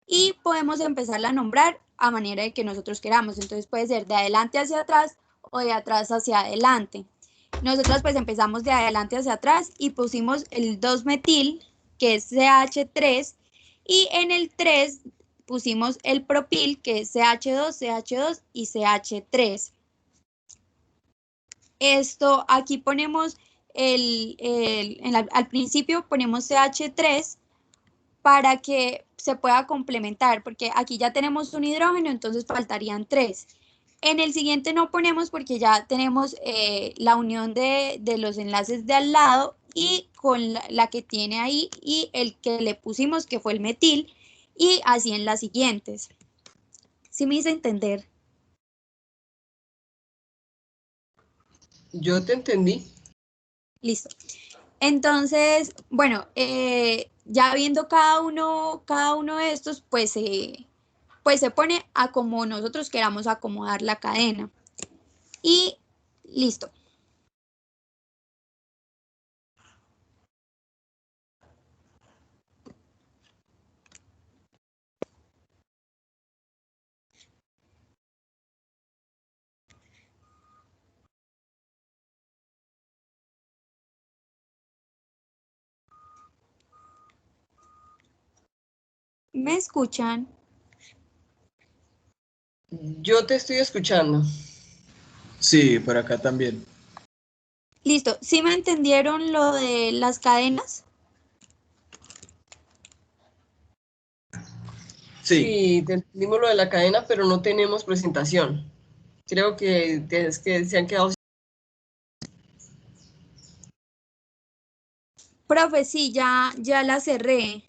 Y podemos empezarla a nombrar a manera de que nosotros queramos. Entonces puede ser de adelante hacia atrás o de atrás hacia adelante. Nosotros pues empezamos de adelante hacia atrás y pusimos el 2-metil, que es CH3, y en el 3 pusimos el propil, que es CH2, CH2 y CH3. Aquí ponemos al principio ponemos CH3 para que se pueda complementar, porque aquí ya tenemos un hidrógeno, entonces faltarían 3. En el siguiente no ponemos porque ya tenemos la unión de los enlaces de al lado y con la que tiene ahí y el que le pusimos, que fue el metil, y así en las siguientes. ¿Sí me hice entender? Yo te entendí. Listo. Entonces, bueno, ya viendo cada uno de estos, pues se pone a como nosotros queramos acomodar la cadena. Y listo. ¿Me escuchan? Yo te estoy escuchando. Sí, por acá también. Listo. ¿Sí me entendieron lo de las cadenas? Sí, te entendimos lo de la cadena, pero no tenemos presentación. Creo que, es que se han quedado. Profe, sí, ya la cerré.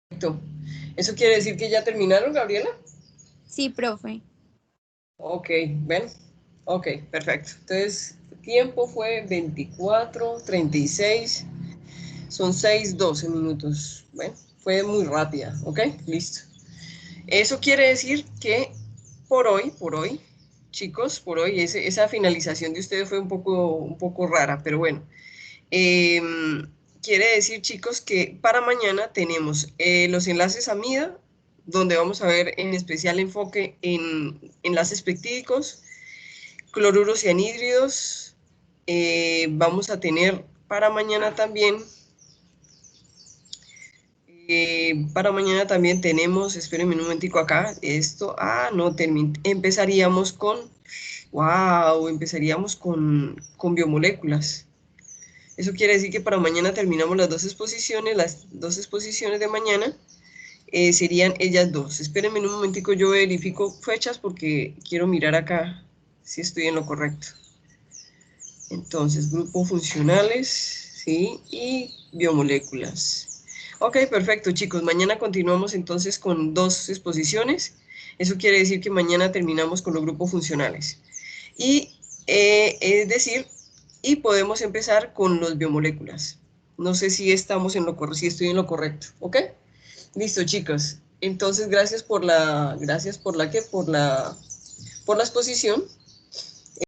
Perfecto. ¿Eso quiere decir que ya terminaron, Gabriela? Sí, profe. Ok, ¿ven? Ok, perfecto. Entonces, tiempo fue 24:36. Son 6:12 minutos. Bueno, fue muy rápida. Ok, listo. Eso quiere decir que por hoy, chicos, por hoy, esa finalización de ustedes fue un poco rara, pero bueno. Quiere decir, chicos, que para mañana tenemos los enlaces amida, donde vamos a ver en especial enfoque en enlaces peptídicos, cloruros y anhídridos. Vamos a tener para mañana también tenemos, espérenme un momentico acá, esto, no, empezaríamos con biomoléculas. Eso quiere decir que para mañana terminamos las dos exposiciones de mañana, serían ellas dos. Espérenme un momentico, yo verifico fechas porque quiero mirar acá si estoy en lo correcto. Entonces, grupos funcionales, ¿sí? Y biomoléculas. Ok, perfecto, chicos. Mañana continuamos entonces con dos exposiciones. Eso quiere decir que mañana terminamos con los grupos funcionales. Y es decir, y podemos empezar con los biomoléculas. No sé si estamos si estoy en lo correcto, ¿ok? Listo, chicos. Entonces, gracias por la exposición.